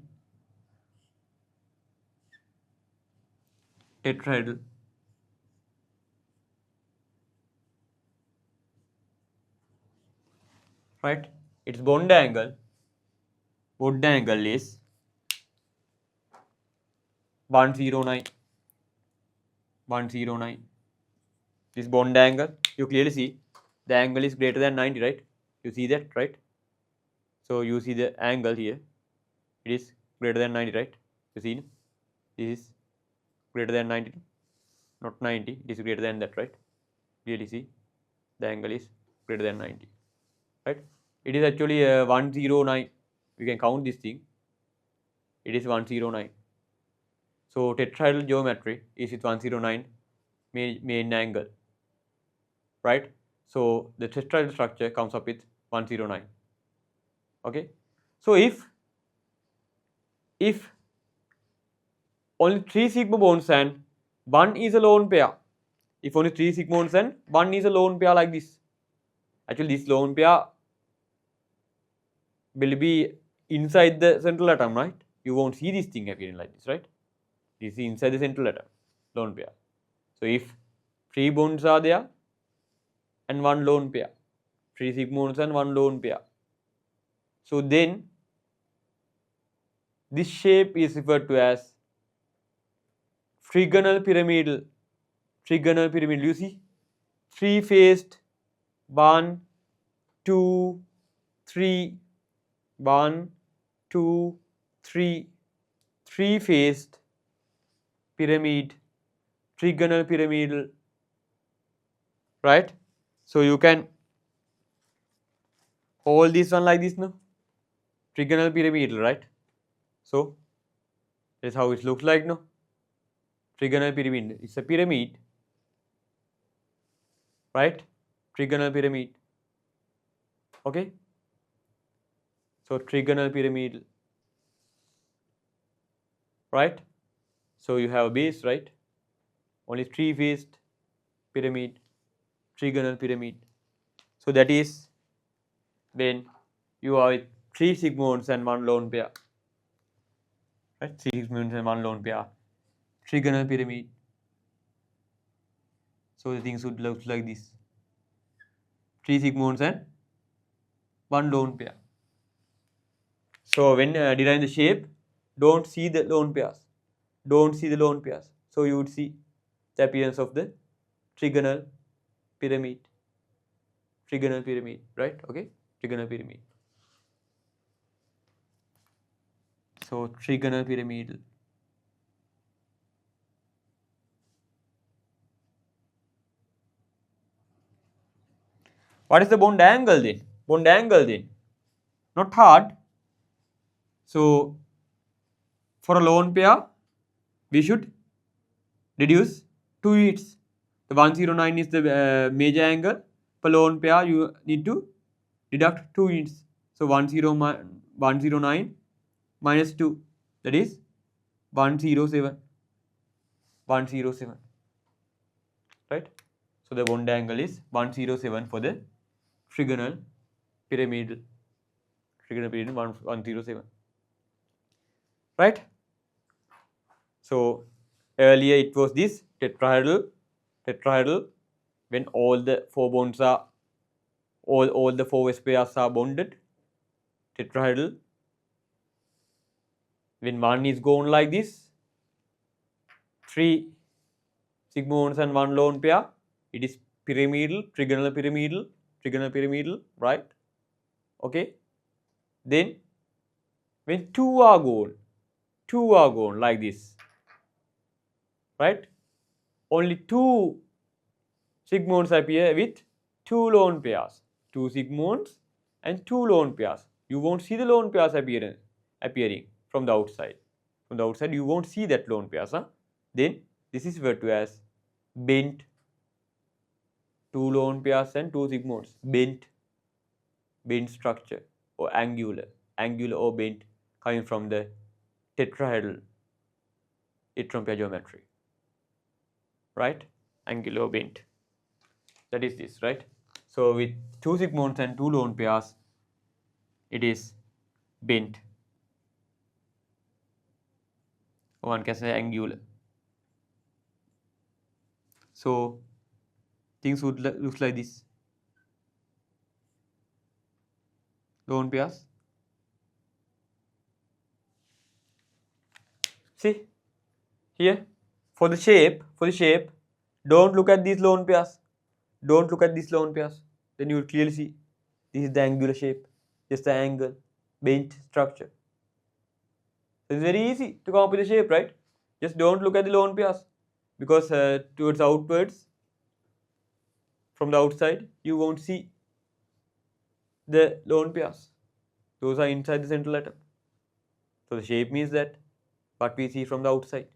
[SPEAKER 1] tetrahedral, right? Its bond angle is 109. This bond angle, you clearly see the angle is greater than 90, right? You see that, right? So you see the angle here, it is greater than 90, right? You see this is greater than 90, not 90, it is greater than that, right? Clearly see the angle is greater than 90, right? It is actually 109. We can count this thing. It is 109. So tetrahedral geometry is with 109 main angle, right? So the tetrahedral structure comes up with 109. Okay. So if only 3 sigma bonds and 1 is a lone pair, if only 3 sigma bonds and 1 is a lone pair like this, actually this lone pair will be inside the central atom, right? You won't see this thing appearing like this, right? This is inside the central atom, lone pair. So if 3 bonds are there and 1 lone pair, 3 sigma bonds and 1 lone pair, so then this shape is referred to as trigonal pyramidal. Trigonal pyramidal, you see, 3-faced, 1, 2, 3, 1, 2, 3, 3-faced pyramid, trigonal pyramidal, right? So you can hold this one like this, no? Trigonal pyramidal, right? So that's how it looks like, no? Trigonal pyramid. It's a pyramid, right? Trigonal pyramid. Okay. So trigonal pyramid, right? So you have a base, right? Only 3-faced pyramid, trigonal pyramid. So that is when you are with 3 sigma bonds and 1 lone pair, right? 3 sigma bonds and 1 lone pair, trigonal pyramid. So the things would look like this: 3 sigma bonds and 1 lone pair. So when deriving the shape, don't see the lone pairs. Don't see the lone pairs. So you would see the appearance of the trigonal pyramid. Trigonal pyramid, right? Okay, trigonal pyramid. So trigonal pyramid. What is the bond angle then? Bond angle then? Not hard. So for a lone pair, we should reduce 2 units. The 109 is the major angle. For lone pair, you need to deduct 2 units. So 109 minus 2, that is 107. 107. Right? So the bond angle is 107 for the trigonal pyramid. Trigonal pyramid 107. Right? So earlier it was this tetrahedral. When all the 4 bonds are, all the 4 s pairs are bonded. Tetrahedral. When one is gone like this, 3 sigma bonds and 1 lone pair, it is pyramidal, trigonal pyramidal, right? Okay. Then when 2 are gone like this, right? Only 2 sigma bonds appear with 2 lone pairs, 2 sigma bonds and 2 lone pairs. You won't see the lone pairs appearing from the outside. From the outside, you won't see that lone pairs. Then this is referred to as bent. 2 lone pairs and 2 sigma bonds. Bent structure or angular or bent, coming from the tetrahedral electron pair geometry, right? Angular or bent. That is this, right? So with 2 sigma bonds and 2 lone pairs, it is bent. One can say angular. So things would look like this. Lone pairs. See here, for the shape, don't look at these lone pairs. Don't look at these lone pairs. Then you will clearly see this is the angular shape, just the angle, bent structure. So it's very easy to come up with a shape, right? Just don't look at the lone pairs, because towards outwards, from the outside, you won't see the lone pairs. Those are inside the central atom. So the shape means that what we see from the outside,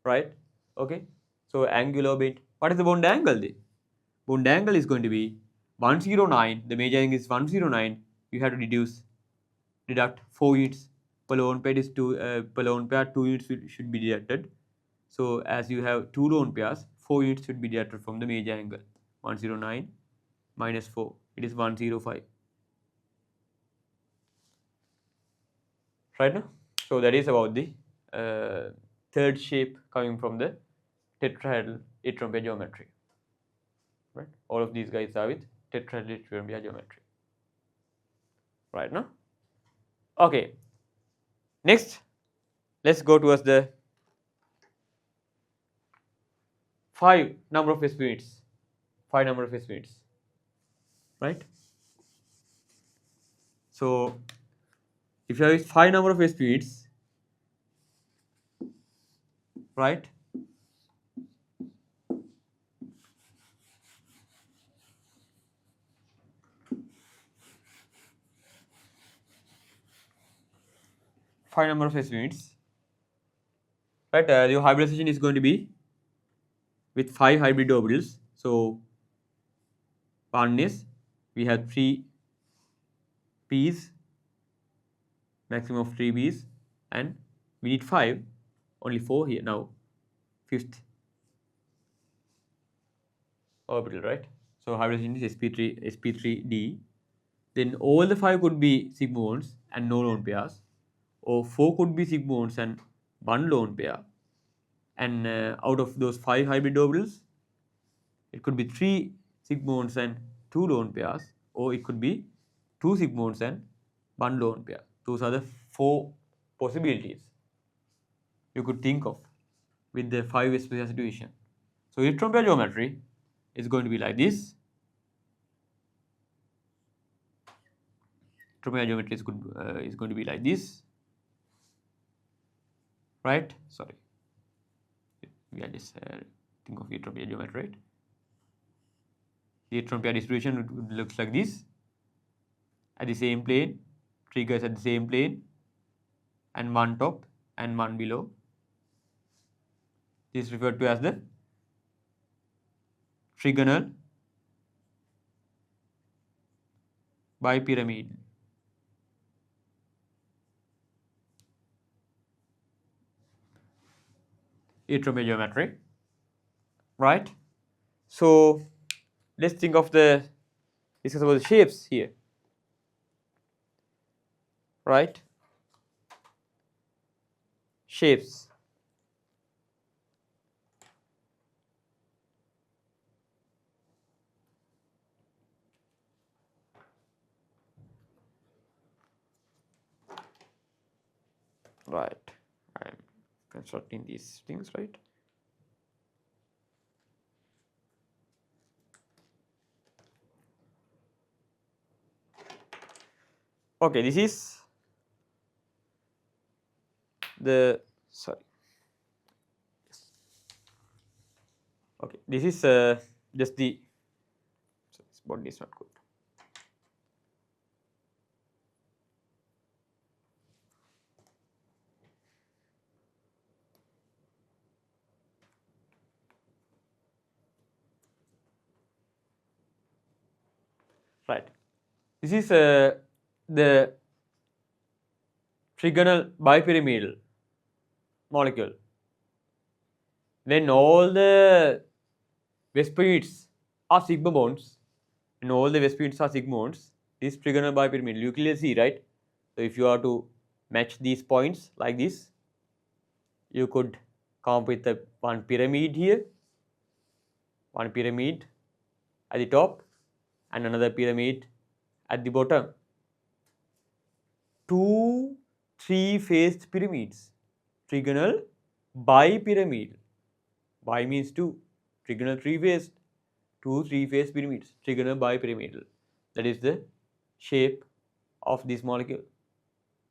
[SPEAKER 1] right? Okay. So angular bend. What is the bond angle then? Bond angle is going to be 109. The major angle is 109. You have to deduct 4 units per lone pair. Is per lone pair 2 units should be deducted. So as you have 2 lone pairs, 4 units should be deducted from the major angle. 109 minus 4. It is 105. Right now? So that is about the third shape coming from the tetrahedral electron pair geometry. Right? All of these guys are with tetrahedral electron pair geometry. Right now? Okay. Next, let's go towards the 5 number of sp units. 5 number of sp units. Right? So if you have 5 number of sp units, right? Five number of sp units, right? Your hybridization is going to be with 5 hybrid orbitals. So one is we have 3 p's, maximum of 3 p's, and we need 5, only 4 here now, 5th orbital, right? So hybridization is sp3d. Then all the 5 could be sigma bonds and no lone pairs, or 4 could be sigma bonds and 1 lone pair. And out of those 5 hybrid orbitals, it could be 3 sigma bonds and 2 lone pairs, or it could be 2 sigma bonds and 1 lone pair. Those are the 4 possibilities you could think of with the 5 special situation. So electron pair geometry is going to be like this. Electron pair geometry is going to be like this, right? Sorry, we are just think of electron pair geometry, right? The electron pair distribution looks like this, at the same plane, triggers at the same plane, and one top and one below. This is referred to as the trigonal bipyramid. Electron pair geometry, right? So let's think of discuss about the shapes here, right? Shapes. Right. I'm constructing these things, right? Okay, this is the okay, this is just the this body is not good. Right. This is the trigonal bipyramidal molecule. When all the Vesper units are sigma bonds, and all the Vesper units are sigma bonds, this trigonal bipyramidal, you clearly see, right? So if you are to match these points like this, you could come up with one pyramid here, one pyramid at the top, and another pyramid at the bottom. 2 3-faced pyramids, trigonal bipyramid. Bi means 2, trigonal 3-faced, 2 3-faced pyramids, trigonal bipyramidal. That is the shape of this molecule.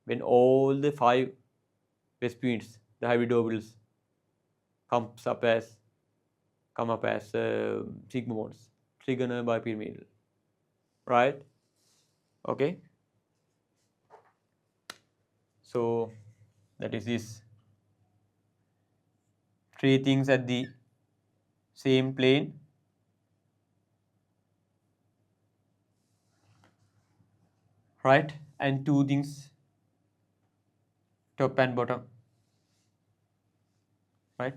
[SPEAKER 1] When all the 5 Vesper units, the hybrid orbitals, comes up as come up as sigma bonds, trigonal bipyramidal, right? Okay. So that is this three things at the same plane, right? And two things top and bottom, right?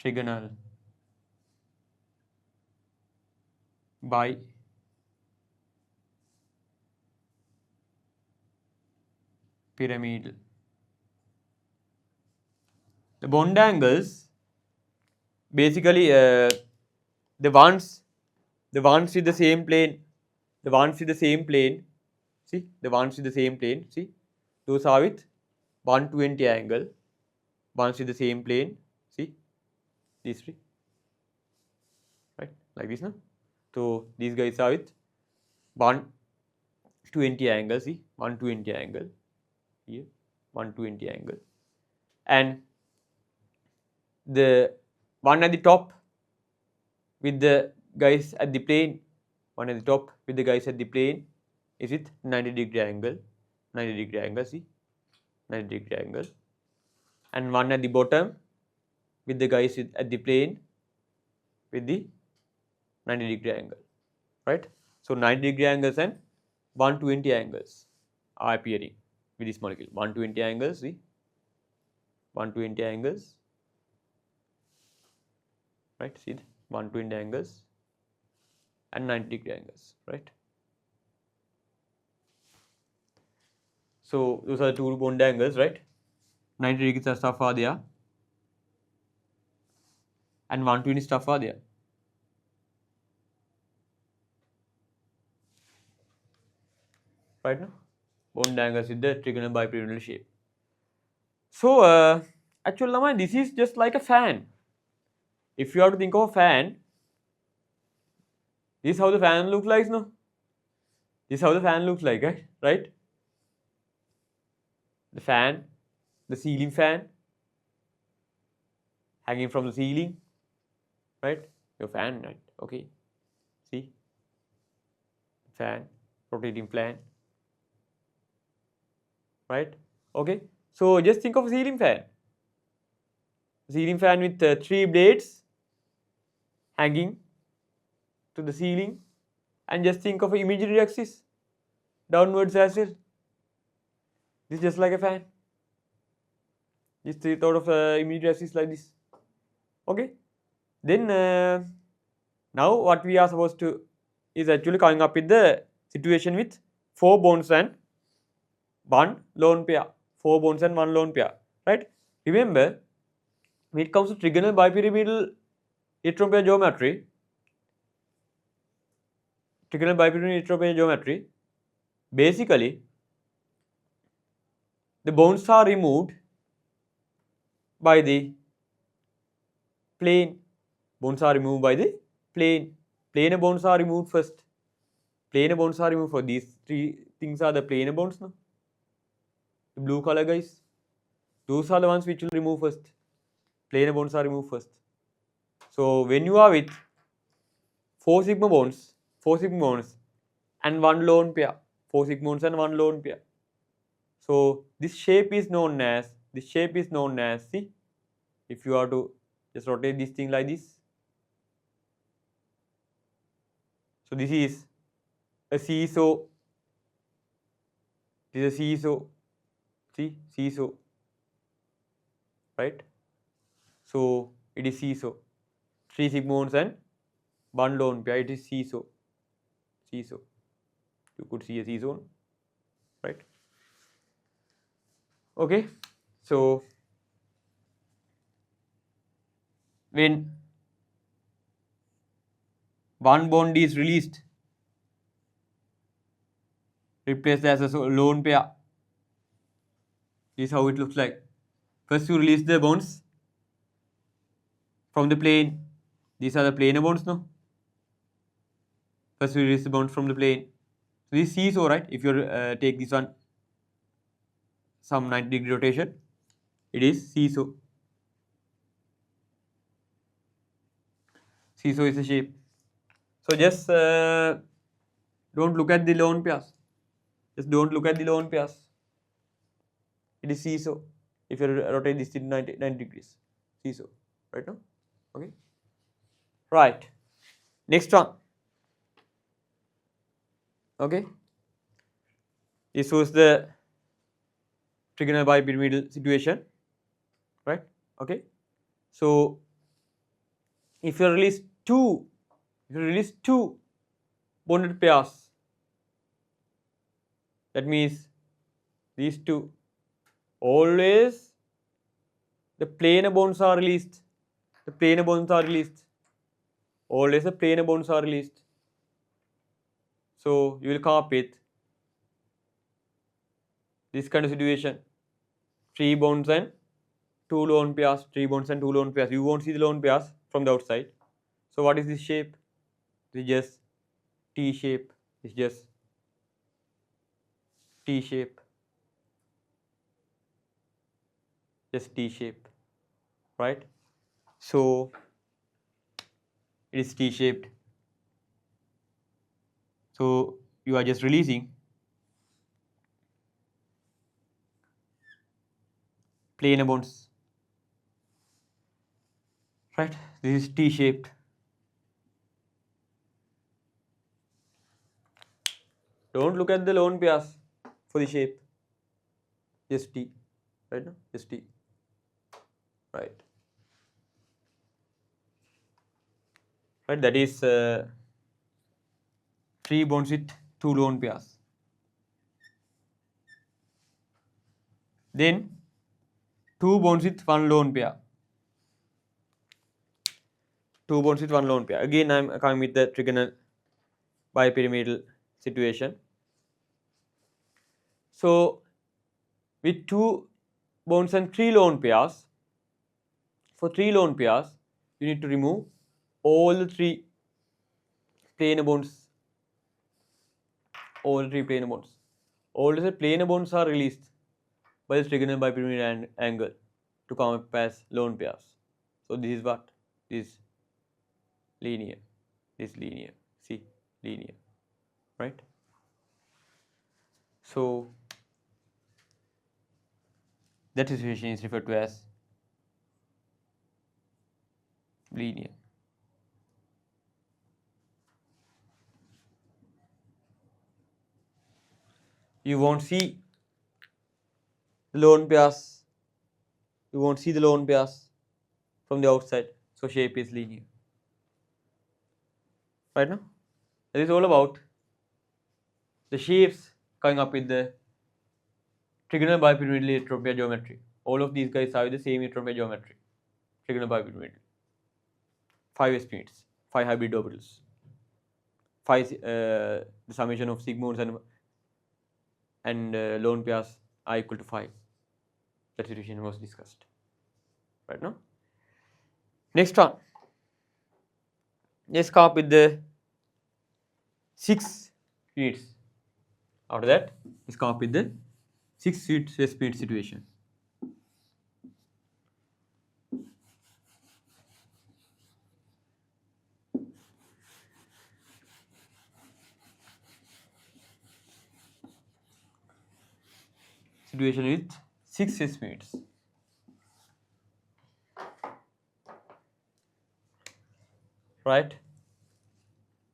[SPEAKER 1] Trigonal by pyramidal. The bond angles basically the ones with the same plane, the ones with the same plane, see the ones with the same plane, see those are with 120 angle, ones with the same plane, see these three, right, like this now. So these guys are with 120 angle, see 120 angle here, 120 angle, and the one at the top with the guys at the plane, one at the top with the guys at the plane is with 90-degree angle, 90-degree angle, see 90-degree angle, and one at the bottom with the guys at the plane with the 90-degree angle, right? So 90-degree angles and 120 angles are appearing with this molecule. 120 angles, see 120 angles, right? See 120 angles and 90-degree angles, right? So those are the two bond angles, right? 90 degrees stuff are there and 120 stuff are there. Right now, bond angles with the trigonal bipyramidal shape. So actually, this is just like a fan. If you have to think of a fan, this is how the fan looks like, no? This is how the fan looks like, right? The fan, the ceiling fan, hanging from the ceiling, right? Your fan, right? Okay. See? Fan, rotating fan, right? Okay. So just think of a ceiling fan. Ceiling fan with 3 blades hanging to the ceiling, and just think of an imaginary axis downwards as well. This is just like a fan. Just thought of imaginary axis like this. Okay. Then now what we are supposed to is actually coming up with the situation with 4 bonds and 1 lone pair. 4 bonds and 1 lone pair, right? Remember, when it comes to trigonal bipyramidal electron pair geometry, basically the bonds are removed by the plane. Bonds are removed by the plane. Planar bonds are removed first. Planar bonds are removed for these 3 things are the planar bonds now. The blue color guys. Those are the ones which will remove first. Planar bonds are removed first. So when you are with 4 sigma bonds and 1 lone pair, 4 sigma bonds and 1 lone pair. So this shape is known as, see, if you are to just rotate this thing like this. So this is a seesaw. This is a seesaw. See, seesaw. Right? So it is seesaw. 3 sigma bonds and 1 lone pair. It is seesaw. Seesaw. You could see a seesaw, right? Okay. So when 1 bond is released, replaced as a lone pair. This is how it looks like. First you release the bonds from the plane. These are the planar bonds now. First you release the bonds from the plane. So this is seesaw, right? If you take this one, some 90-degree rotation, it is seesaw. seesaw is the shape. So just don't look at the lone pairs. Just don't look at the lone pairs. It is seesaw. If you rotate this in 90 degrees, seesaw, right now. Okay. Right. Next one. Okay. This was the trigonal bipyramidal situation, right? Okay. So if you release two bonded pairs, that means these two, always the planar bonds are released. The planar bonds are released. Always the planar bonds are released. So you will come up with this kind of situation: 3 bonds and 2 lone pairs. 3 bonds and 2 lone pairs. You won't see the lone pairs from the outside. So what is this shape? This is just T shape. It's just T shape. Just T shape, right? So it is T shaped. So you are just releasing planar bonds, right? This is T shaped. Don't look at the lone pairs for the shape. Just T, right now? Just T, right? Right. That is 3 bonds with 2 lone pairs. Then 2 bonds with 1 lone pair. 2 bonds with 1 lone pair. Again, I am coming with the trigonal bipyramidal situation. So with 2 bonds and 3 lone pairs, for 3 lone pairs, you need to remove all the 3 planar bonds. All 3 planar bonds. All the planar bonds are released by the trigonal bipyramidal angle to come up as lone pairs. So this is what? This linear. This linear. See, linear, right? So that situation is referred to as linear. You won't see the lone pairs. You won't see the lone pairs from the outside. So shape is linear. Right now? That is all about the shapes coming up with the trigonal bipyramidal electron pair geometry. All of these guys have the same electron pair geometry. Trigonal bipyramidal. 5 s units, 5 hybrid orbitals. 5 the summation of sigmoids and lone pairs are equal to 5. That situation was discussed. Right now? Next one. Let's come up with the 6 units. After that, let's come up with the 6 unit situation. Situation with 6 s units. Right?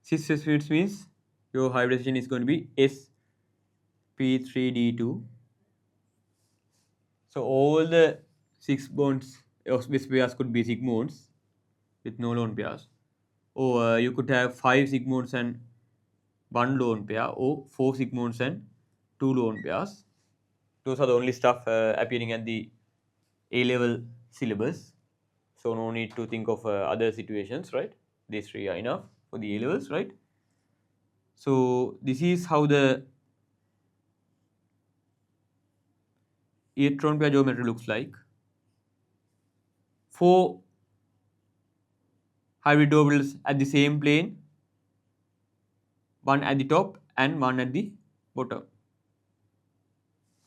[SPEAKER 1] 6 s units means your hybridization is going to be sp3d2. So all the 6 bonds of this pairs could be sigmoids with no lone pairs, or you could have 5 sigmoids and 1 lone pair, or 4 sigmoids and 2 lone pairs. Those are the only stuff appearing at the A-level syllabus. So no need to think of other situations, right? These 3 are enough for the A-levels, right? So this is how the electron pair geometry looks like. 4 hybrid orbitals at the same plane, 1 at the top and 1 at the bottom,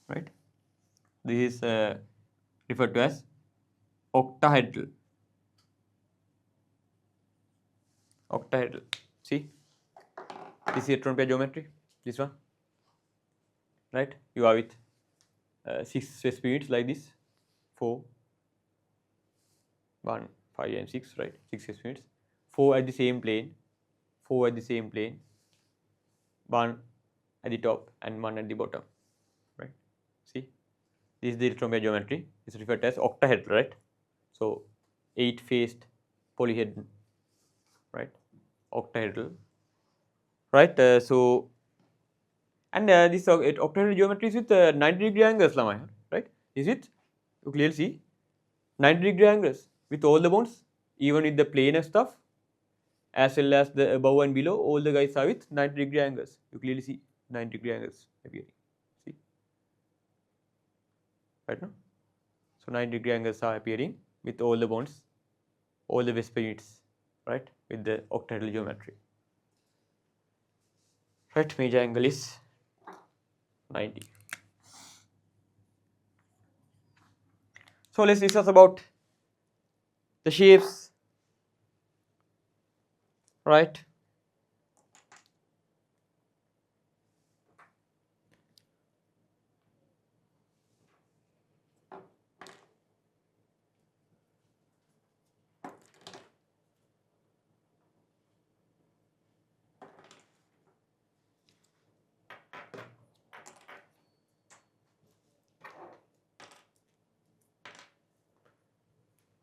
[SPEAKER 1] right? This is referred to as octahedral. octahedral. See, this electron pair geometry, this one, right? You are with 6 sp units like this, 4, 1, 5 and 6, right? 6 sp units, 4 at the same plane, 4 at the same plane, 1 at the top and 1 at the bottom, right? See, this is the electron pair geometry. It's referred to as octahedral, right? So 8-faced polyhedron, right? Octahedral, right? So and this octahedral geometry is with 90-degree angles, right? Is it? You clearly see 90-degree angles with all the bonds, even with the planar stuff, as well as the above and below, all the guys are with 90-degree angles. You clearly see 90-degree angles appearing. See, right now. So 90-degree angles are appearing with all the bonds, all the VSEPR units, right? With the octahedral geometry. Right, major angle is 90. So let's discuss about the shapes, right?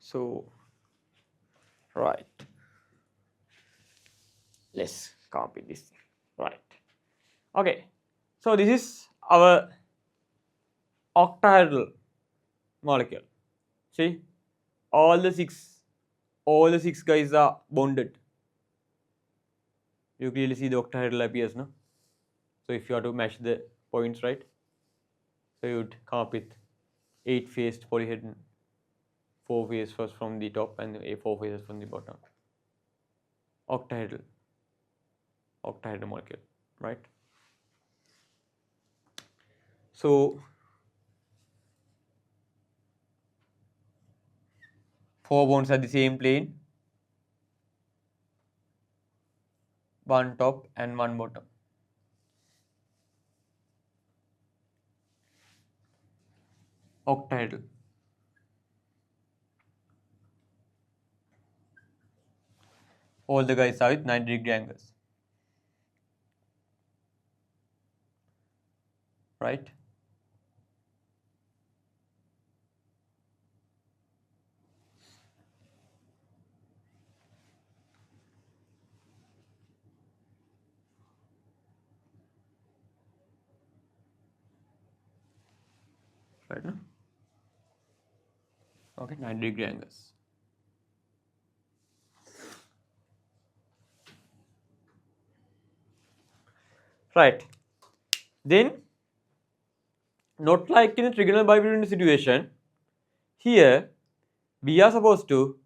[SPEAKER 1] So, right, let's copy this, right? Okay, so this is our octahedral molecule. See, all the six guys are bonded. You clearly see the octahedral appears, no? So if you have to match the points, right? So you would come up with 8-faced polyhedron, 4 faces from the top and 4 faces from the bottom. Octahedral molecule, right? So 4 bonds at the same plane, 1 top and 1 bottom. Octahedral. All the guys are with 90-degree angles, right? Right now, okay, 90-degree angles. Right. Then, not like in a trigonal bipyramidal situation, here we are supposed to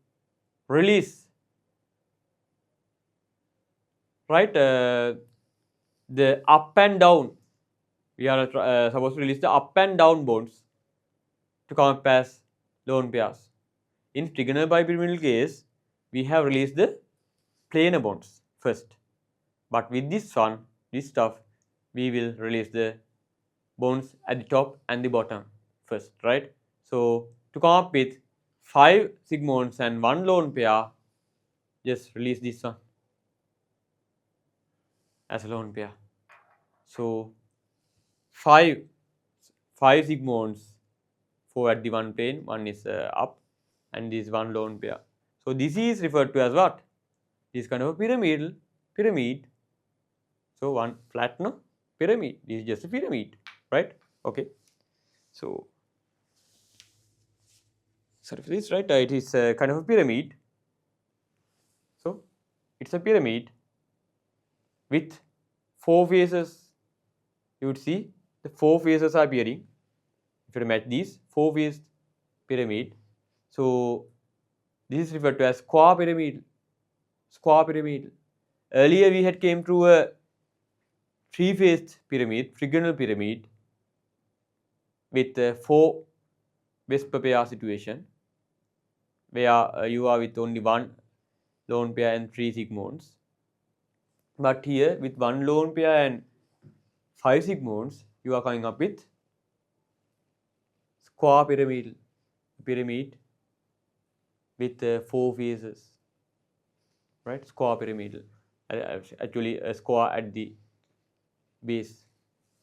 [SPEAKER 1] release, right, the up and down. We are supposed to release the up and down bonds to come up as lone pairs. In trigonal bipyramidal case, we have released the planar bonds first. But with this one, this stuff, we will release the bonds at the top and the bottom first, right? So to come up with 5 sigmoids and 1 lone pair, just release this one as a lone pair. So 5 sigmoids, 4 at the one plane, 1 is up, and this 1 lone pair. So this is referred to as what? This kind of a pyramid. So one flat, no? Pyramid. This is just a pyramid, right? Okay. So sorry for this, right? It is a kind of a pyramid. So it's a pyramid with 4 faces. You would see the 4 faces are appearing. If you match these 4-faced pyramid, so this is referred to as square pyramid. Earlier we had came through a 3-faced pyramid, trigonal pyramid, with 4 VSEPR pair situation, where you are with only one lone pair and 3 sigmoids. But here with 1 lone pair and 5 sigmoids, you are coming up with square pyramid with 4 faces, right? Square pyramidal, actually a square at the base,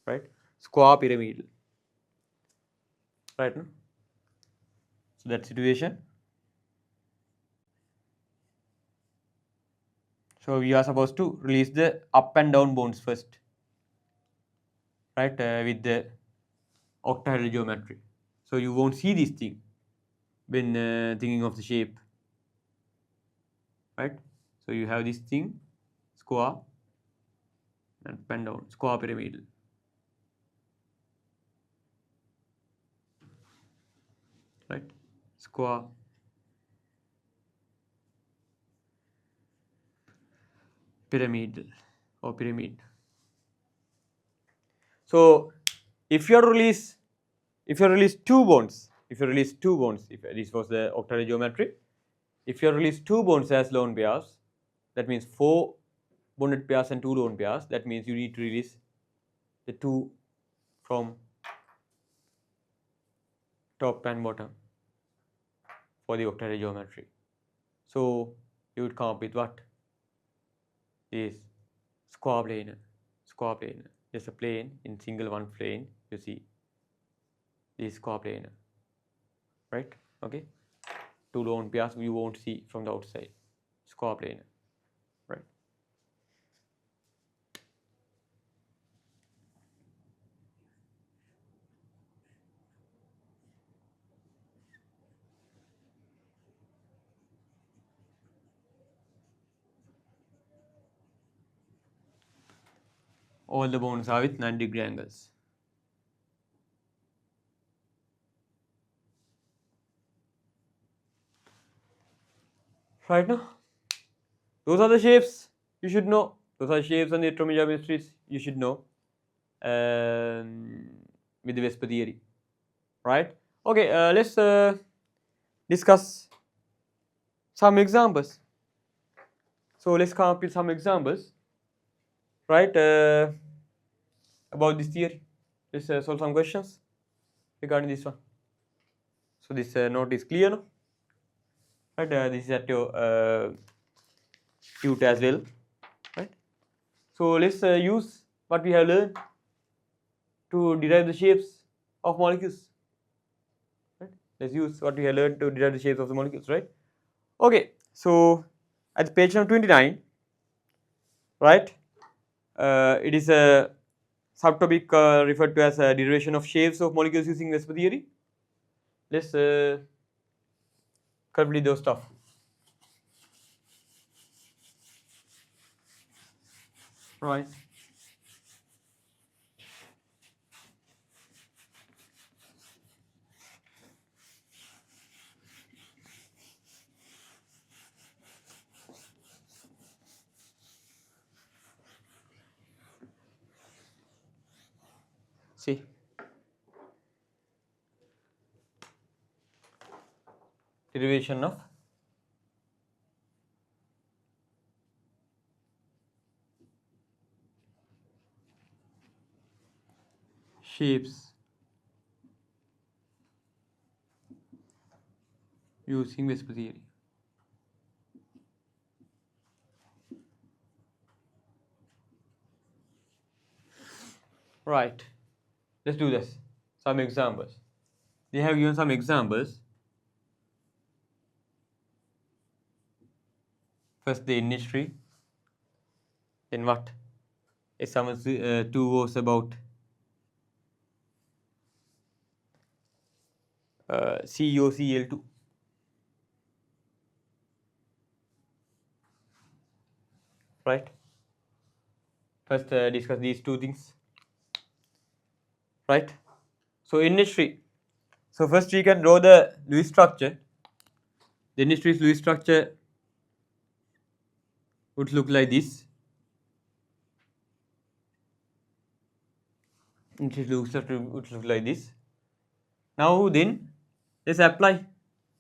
[SPEAKER 1] right? Square pyramidal, right? No? So that situation. So we are supposed to release the up and down bonds first, right? With the octahedral geometry. So you won't see this thing when thinking of the shape, right? So you have this thing, square and up and down, square pyramidal. Right? Square pyramidal or pyramid. So if you release two bonds, if this was the octahedral geometry, if you release 2 bonds as lone pairs, that means 4 bonded pairs and 2 lone pairs, that means you need to release the 2 from top and bottom for the octahedral geometry. So you would come up with what? Is square planar. Just a plane in single one plane, you see this square planar, right? Okay, 2 lone pairs you won't see from the outside, square planar, right? All the bonds are with 90-degree angles. Right now, those are the shapes you should know. Those are shapes and the geometries you should know with the VSEPR theory, right? Okay, let's discuss some examples. So let's come up with some examples, right? About this theory. Let's solve some questions regarding this one. So this note is clear now, right? This is at your tute as well, right? So let's use what we have learned to derive the shapes of molecules, right? Let's use what we have learned to derive the shapes of the molecules, right? Okay, so at page number 29, right? It is a subtopic referred to as a derivation of shapes of molecules using VSEPR theory. Let's complete those stuff. Right. See. Derivation of shapes using VSEPR theory. Right. Let's do this. Some examples. They have given some examples. First the NH3. Then what? Example 2 was about COCl2. Right? First discuss these 2 things. Right? So NH3. So first we can draw the Lewis structure. The NH3's Lewis structure would look like this. NH3's Lewis structure would look like this. Now then, let's apply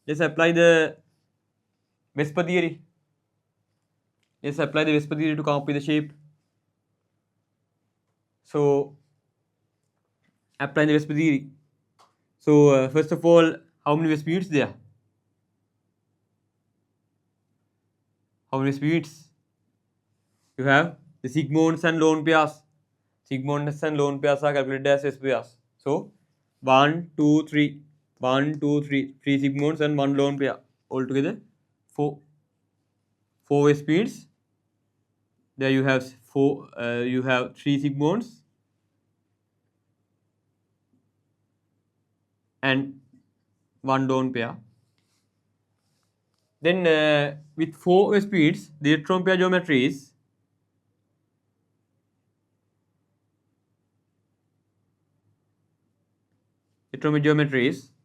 [SPEAKER 1] the VSEPR theory. Let's apply the VSEPR theory to come up with the shape. So applying the VSEPR theory. So first of all, how many VSEPR units there? How many VSEPR units? You have the sigmoids and lone pairs. Sigmoids and lone pairs are calculated as VSEPR pairs. So 1, 2, 3. 1, 2, 3. 3 sigmoids and 1 lone pair. Altogether 4 VSEPR units. There you have 3 sigmoids and 1 lone pair. Then with 4 VSEPR units, the electron pair geometry is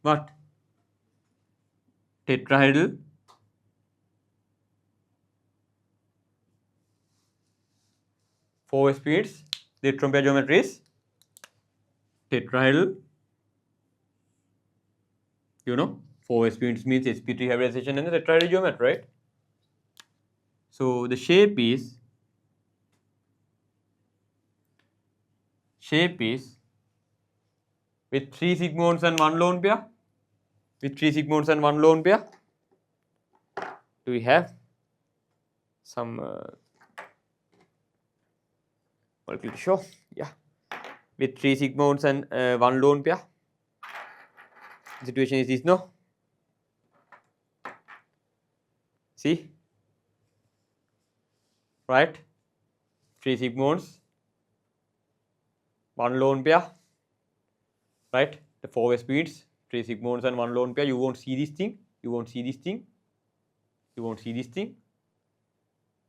[SPEAKER 1] what? Tetrahedral. Four speeds. The electron pair geometry is tetrahedral. You know, 4 speeds means sp3 hybridization and the tetrahedral geometry, right? So the shape is with 3 sigmoids and 1 lone pair. With 3 sigmoids and 1 lone pair. Do we have some to show? Yeah. With 3 sigmoids and 1 lone pair. The situation is this, no? See? Right? 3 sigmoids, 1 lone pair. Right? The 4 speeds, 3 sigmoids and 1 lone pair. You won't see this thing. You won't see this thing. You won't see this thing.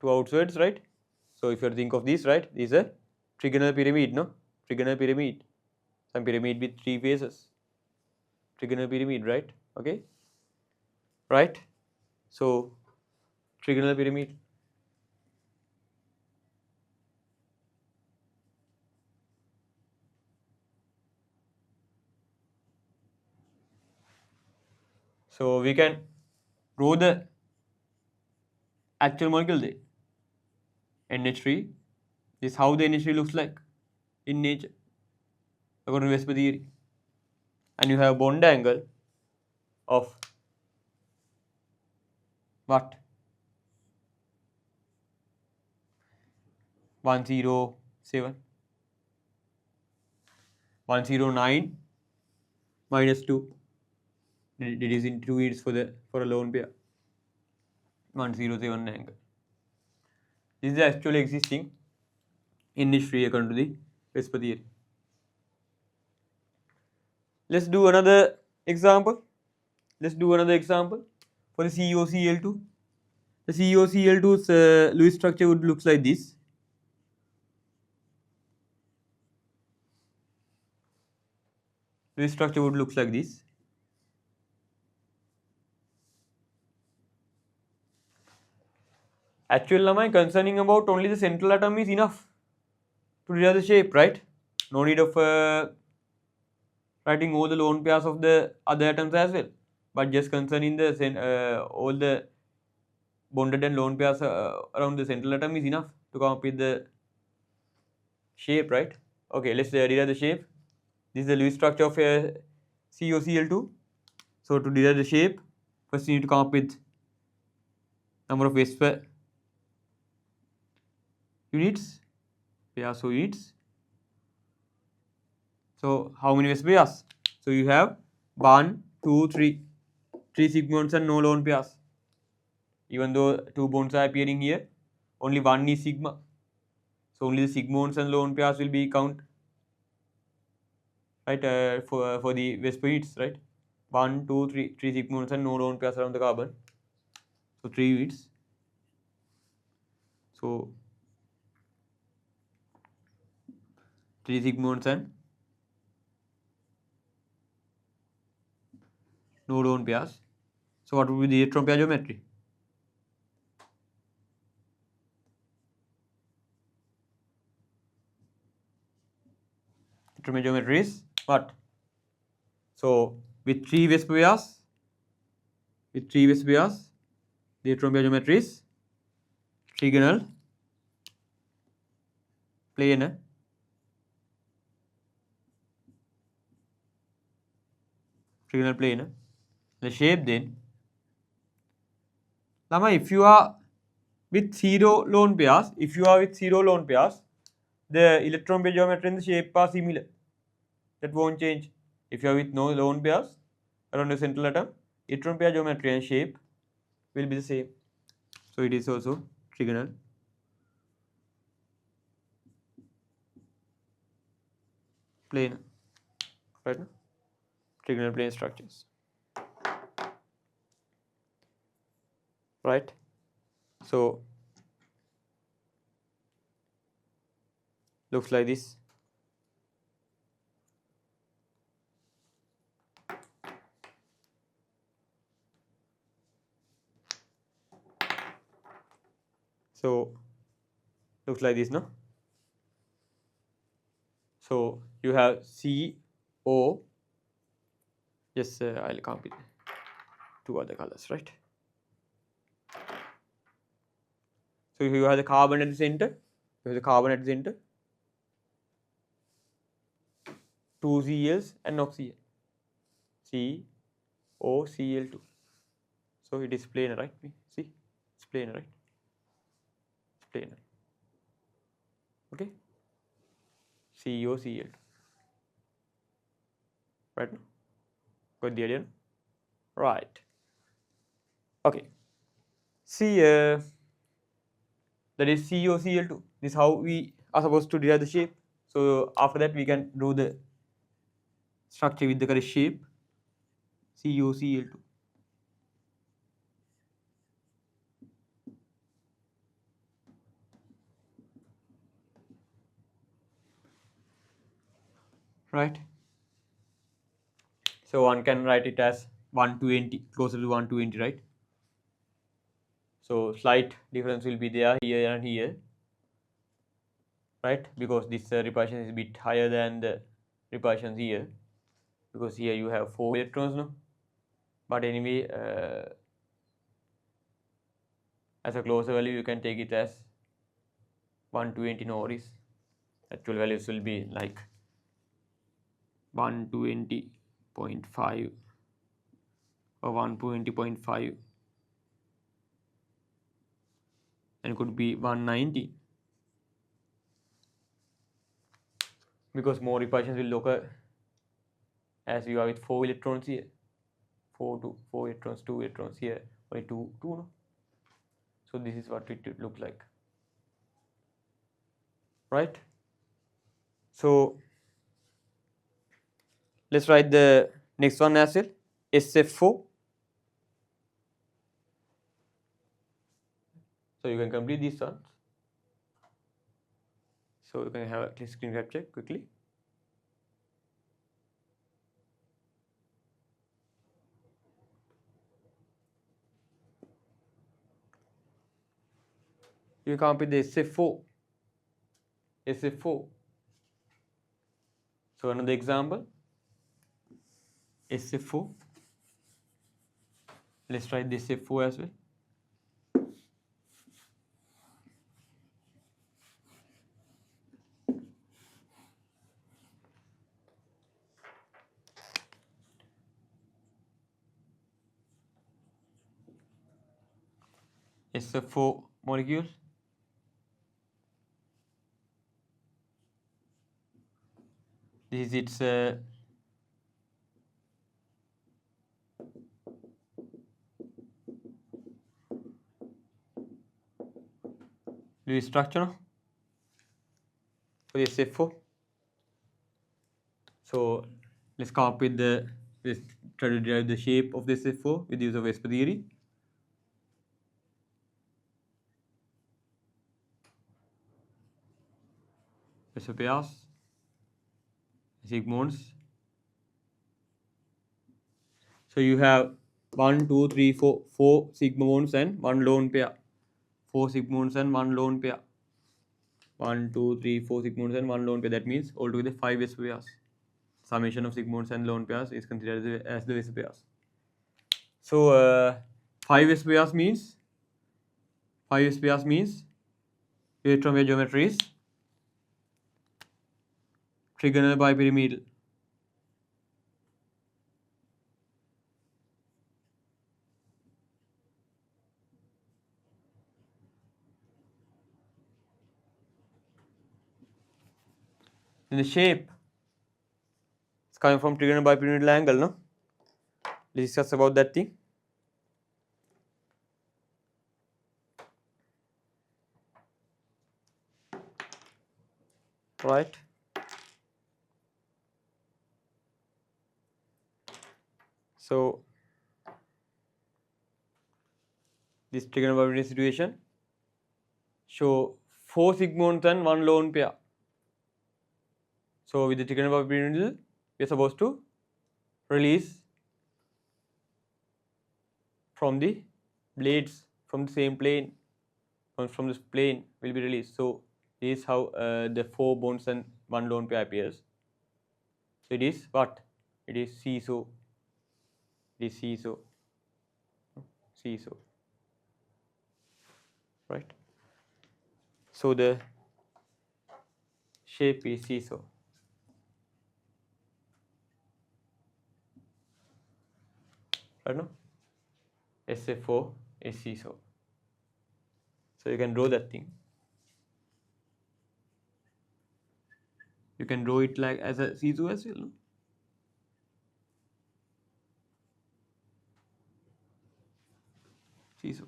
[SPEAKER 1] 2 outsides, right? So if you think of this, right? This is a trigonal pyramid, no? Trigonal pyramid. Some pyramid with 3 faces. Trigonal pyramid, right? Okay? Right? So trigonal pyramid. So we can draw the actual molecule there. NH3. This is how the NH3 looks like in nature according to VSEPR theory. And you have bond angle of what? 107. 109 minus 2. It is in 2 units for a lone pair. 107 angle. This is actually existing in NH3 according to the VSEPR theory. Let's do another example. For the COCl2. The COCl2's Lewis structure would look like this. Lewis structure would look like this. Actually, am I concerning about only the central atom is enough to derive the shape, right? No need of writing all the lone pairs of the other atoms as well. But just concerning the all the bonded and lone pairs around the central atom is enough to come up with the shape, right? Okay, let's derive the shape. This is the Lewis structure of COCl2. So to derive the shape, first you need to come up with number of VSEPR units, pairs of units. So how many VSEPR pairs? So you have 1, 2, 3. 3 sigmoids and no lone pairs. Even though 2 bonds are appearing here, only 1 is sigma. So only the sigmoids and lone pairs will be count, right? For the VSEPR units, right? 1, 2, 3. 3 sigmoids and no lone pairs around the carbon. So 3 units. So 3 sigmoids and no lone pairs. So what would be the electron pair geometry? Electron pair geometry is what? So with 3 VSEPR pairs, the electron pair geometry is trigonal planer. Trigonal planer. The shape then. Lama, if you are with zero lone pairs, the electron pair geometry and the shape are similar. That won't change. If you are with no lone pairs around the central atom, electron pair geometry and shape will be the same. So it is also trigonal planar, right? Trigonal plane structures, right? So looks like this. So looks like this, no? So you have CO. Yes, I'll copy two other colors, right? So you have the carbon at the center. You have the carbon at the center. 2 Cls and oxygen. COCl2. So it is planar, right? See, it's planar, right? It's planar. Okay. COCl2. Right now? Got the idea? Right. Okay. See, that is COCl2. This is how we are supposed to derive the shape. So after that we can do the structure with the correct shape. COCl2. Right. So one can write it as 120, closer to 120, right? So slight difference will be there here and here, right? Because this repulsion is a bit higher than the repulsions here, because here you have 4 electrons, no? But anyway, as a closer value, you can take it as 120, no worries. Actual values will be like 120.5 or 120.5, and could be 190, because more repulsions will occur as you are with 4 electrons here. 4 electrons, 2 electrons here, only 2, no? So this is what it would look like, right? So let's write the next one as well, SF4. So you can complete these ones. So you can have a screen capture quickly. You complete the SF4. SF4. So another example, SF4. Let's write this SF4 as well. SF4 molecule. This is its Lewis structure for SF4. So let's come up with let's try to derive the shape of this SF4 with the use of VSEPR theory. VSEPRs, sigmoids. So you have 1, 2, 3, 4 sigmoids and 1 lone pair. 4 sigmoids and 1 lone pair. 1, 2, 3, 4 sigmoids and 1 lone pair. That means altogether 5 VSEPRs. Summation of sigmoids and lone pairs is considered as the VSEPRs. So 5 VSEPRs means electron pair geometry is trigonal bipyramidal. Then the shape is coming from trigonal bipyramidal angle, no? Let's discuss about that thing. Right. So this trigonal bipyramidal situation show 4 sigmoids and 1 lone pair. So with the trigonal bipyramidal, we are supposed to release from the blades from the same plane, from this plane will be released. So this is how the 4 bonds and 1 lone pair appears. So it is what? It is seesaw. It is seesaw. Seesaw. Right. So the shape is seesaw. Right now? SF4 is seesaw. So you can draw that thing. You can draw it like as a seesaw as well. No? Seesaw.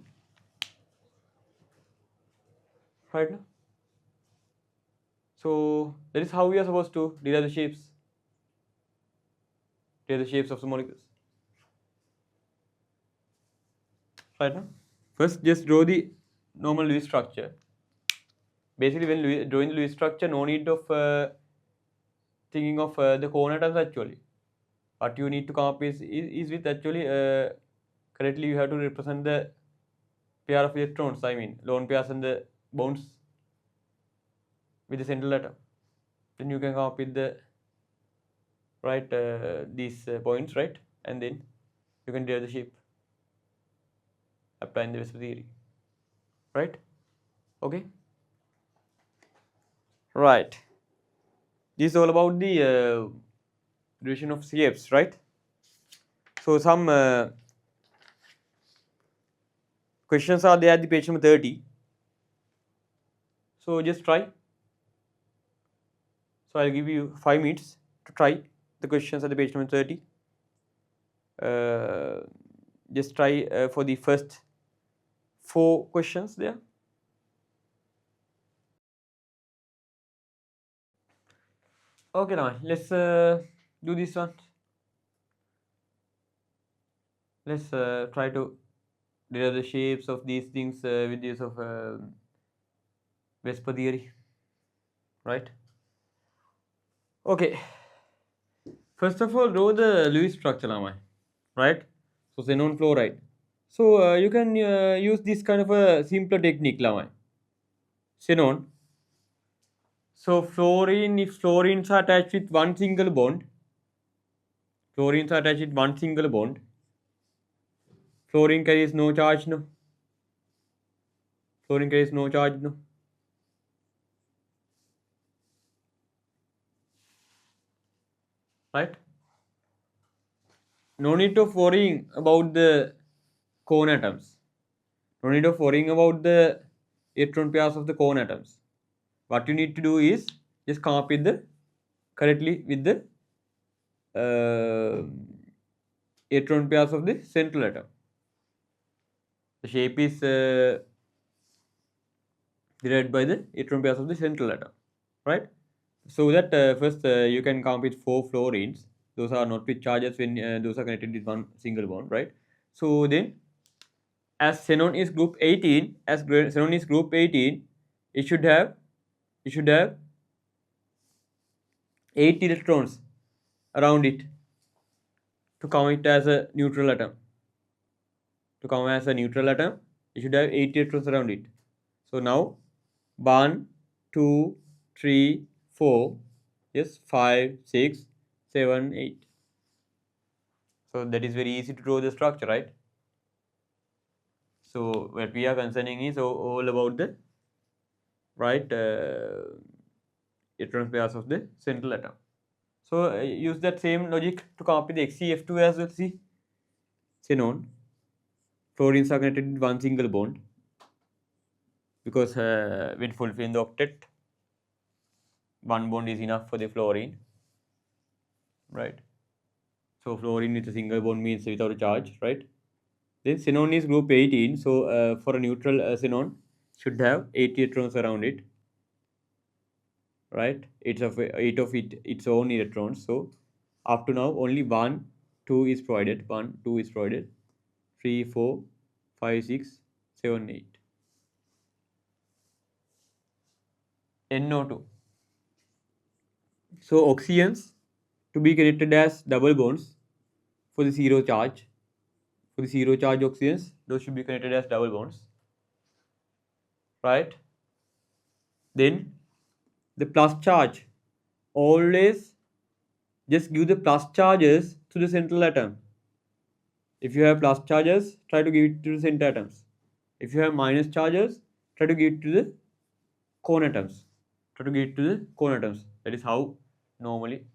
[SPEAKER 1] Right now? So that is how we are supposed to derive the shapes. Derive the shapes of the molecules. Right now? First, just draw the normal Lewis structure. Basically, when drawing the Lewis structure, no need of thinking of the cone atoms actually. What you need to come up is with actually correctly you have to represent the pair of electrons, I mean lone pairs and the bonds with the central atom. Then you can come up with the right these points, right, and then you can derive the shape applying the VSEPR theory, right? Okay, right. This is all about the derivation of shapes, right? So some questions are there at the page number 30. So just try. So I'll give you 5 minutes to try the questions at the page number 30. Just try for the first 4 questions there. Okay, now let's do this one. Let's try to derive the shapes of these things with the use of VSEPR theory, right? Okay. First of all, draw the Lewis structure, right? So xenon fluoride. So you can use this kind of a simpler technique, xenon. So fluorine, if fluorines are attached with one single bond, fluorine carries no charge, no. Fluorine carries no charge, no. Right? No need of worrying about the cone atoms. No need of worrying about the electron pairs of the cone atoms. What you need to do is just come up with the correctly with the electron pairs of the central atom. The shape is derived by the electron pairs of the central atom, right? So that first you can count with 4 fluorines. Those are not with charges when those are connected with one single bond, right? So then, as xenon is group 18, it should have 8 electrons around it to count it as a neutral atom. To count as a neutral atom, it should have 8 electrons around it. So now 1, 2, 3, 4, yes, 5, 6, 7, 8. So that is very easy to draw the structure, right? So what we are concerning is all about the right, electron pairs of the central atom. So use that same logic to come up with the Xe2 as well. See, xenon, fluorines are connected with one single bond because when fulfilling the octet, one bond is enough for the fluorine, right? So fluorine with a single bond means without a charge, right? Then xenon is group 18, so for a neutral xenon should have 8 electrons around it, right? It's of 8 of its own electrons. So up to now only 1, 2 is provided. 1, 2 is provided. 3, 4, 5, 6, 7, 8. NO2. So oxygens to be connected as double bonds for the zero charge. For the zero charge oxygens, those should be connected as double bonds, right? Then the plus charge, always just give the plus charges to the central atom. If you have plus charges, try to give it to the center atoms. If you have minus charges, try to give it to the cone atoms. Try to give it to the cone atoms. That is how normally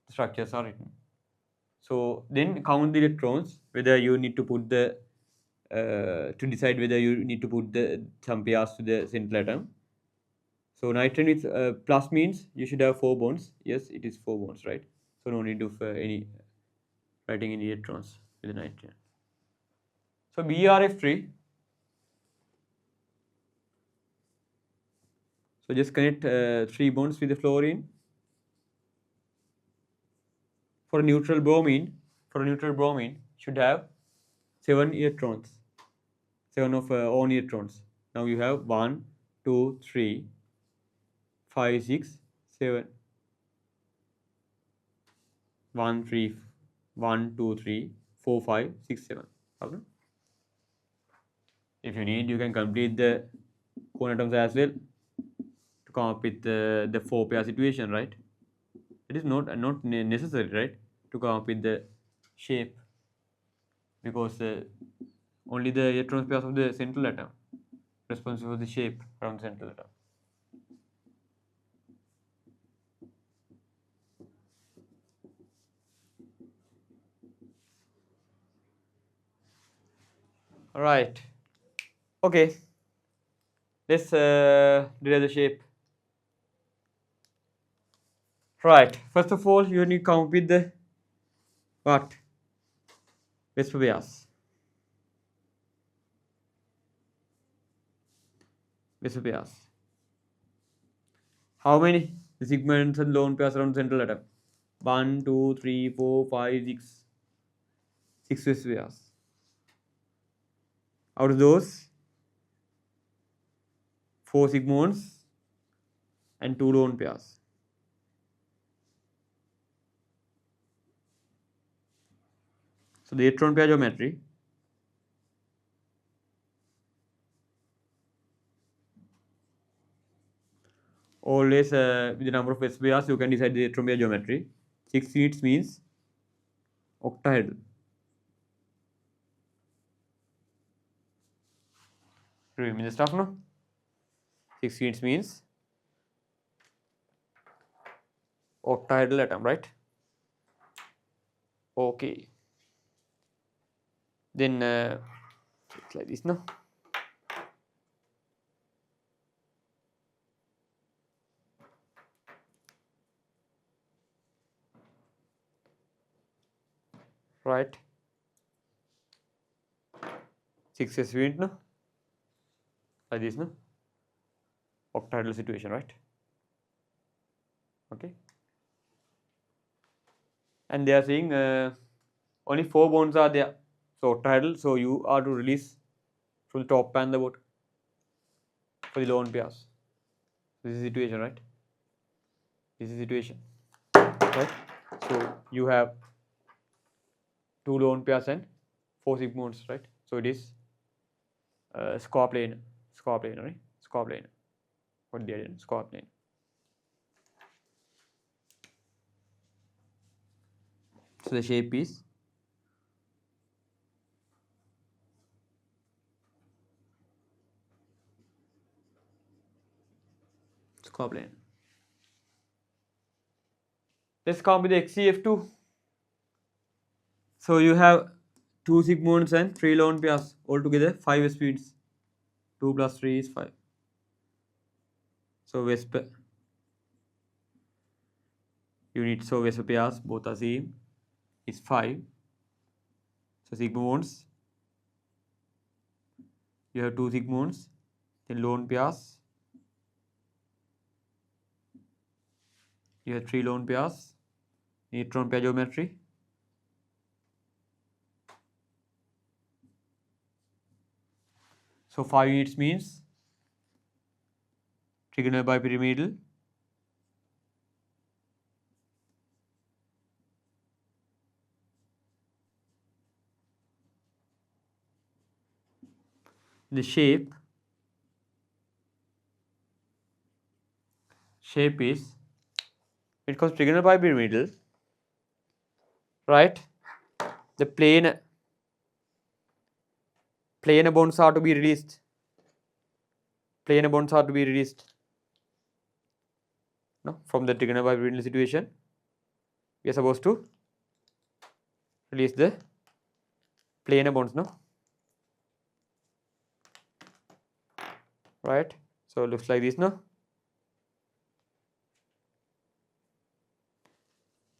[SPEAKER 1] the structures are written. So then count the electrons, whether you need to put the to decide whether you need to put the some pairs to the central atom. So nitrogen with plus means you should have 4 bonds. Yes, it is 4 bonds, right? So no need of any writing any electrons with the nitrogen. So BRF3. So just connect 3 bonds with the fluorine. For a neutral bromine, should have 7 electrons. 7 of own electrons. Now you have 1, 2, 3, 5, 6, 7. 1, 3, 1, 2, 3, 4, 5, 6, 7. Problem? If you need, you can complete the cone atoms as well to come up with the 4 pair situation, right? It is not necessary, right, to come up with the shape, because only the electron pairs of the central atom responsible for the shape around the central atom. All right. Okay. Let's derive the shape. Right. First of all, you need to come up with the what? VSEPR bias. VSEPR bias. How many? The segments and lone pairs around the central atom. 1, 2, 3, 4, 5, 6. 6 VSEPR bias. Out of those, 4 sigmons and 2 lone pairs. So the electron pair geometry, always with the number of VSEPR bias you can decide the electron pair geometry. 6 units means octahedral. Remember the stuff, no? 6 units means octahedral atom, right? Okay. Then it's like this, no? Right. 6 s unit, no? Like this, no? Octahedral situation, right? Okay. And they are saying only 4 bonds are there. So octahedral, so you are to release from the top and the bottom for the lone pairs. This is the situation, right? This is the situation, right? So you have 2 lone pairs and 4 sigmons, right? So it is square plane, right? Square plane. What they are in square plane. So the shape is coplanar. Let's come with the XCF2. So you have 2 sigmoids and 3 lone pairs, altogether 5 speeds. 2 plus 3 is 5. So VSEPR units of VSEPR pairs, both are same, is 5. So sigmoids, you have 2 sigmoids, then lone pairs, you have 3 lone pairs, neutron pair geometry. So 5 units means trigonal bipyramidal, the shape is, it comes trigonal bipyramidal, right? The planar bonds are to be released. Planar bonds are to be released. No, from the trigonal bipyramidal situation, we are supposed to release the planar bonds, no? Right? So it looks like this, no?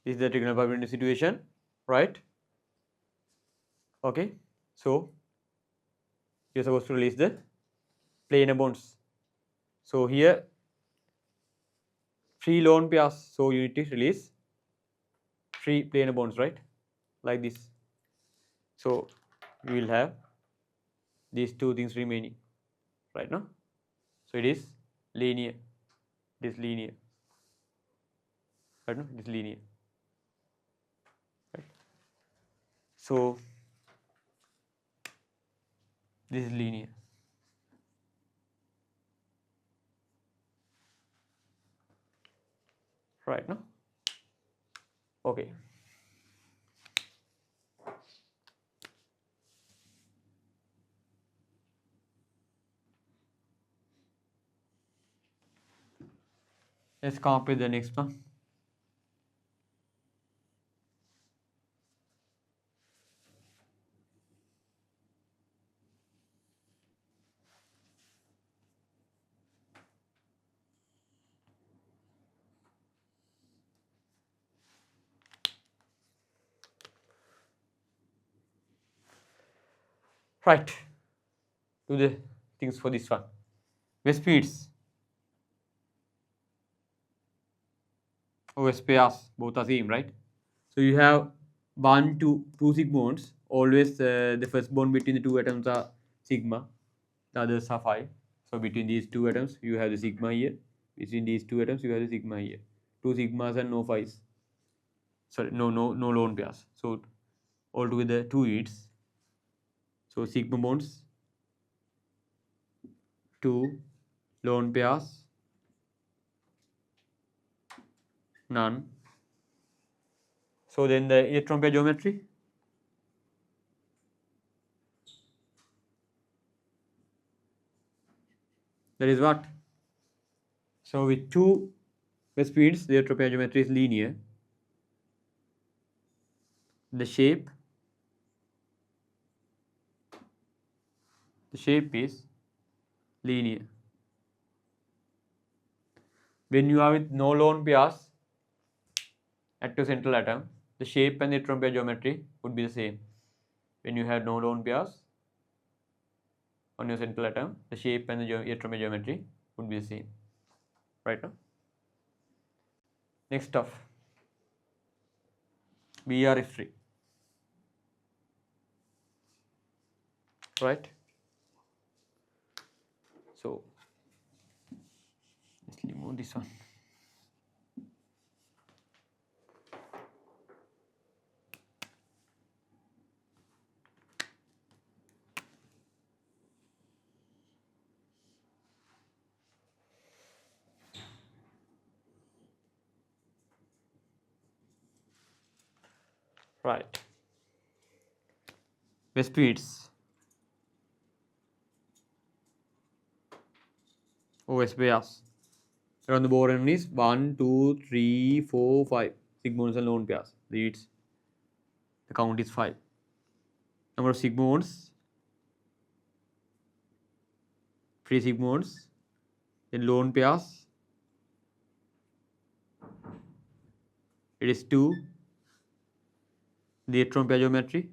[SPEAKER 1] This is the trigonal bipyramidal situation, right? Okay. So you are supposed to release the planar bonds. So here 3 lone pairs, so you need to release 3 planar bonds, right? Like this. So we will have these 2 things remaining, right now. So it is linear. It is linear. Right now, it is linear. Right. So this is linear. Right now. Okay. Let's come up with the next one. Right. Do the things for this one. The speeds. pairs, both are same, right? So you have 1, 2 sigmoids. Always the first bond between the 2 atoms are sigma. The others are phi. So between these 2 atoms, you have the sigma here. Between these 2 atoms, you have the sigma here. 2 sigmas and no phi's. Sorry, no lone pairs. So altogether 2 units. So sigma bonds, 2 lone pairs, none. So then the electron pair geometry. That is what? So with 2 speeds, the electron pair geometry is linear. The shape is linear. When you are with no lone pairs at the central atom, the shape and the electron pair geometry would be the same. When you have no lone pairs on your central atom, the shape and the electron pair geometry would be the same. Right now. Next stuff. BR3. Right? So let's remove this one. Right. The speeds. OS pairs. around the boron is 1, 2, 3, 4, 5 sigma-bonds and lone pairs. The count is 5. Number of sigma-bonds, free sigma-bonds, then lone pairs, it is 2. The electron pair geometry,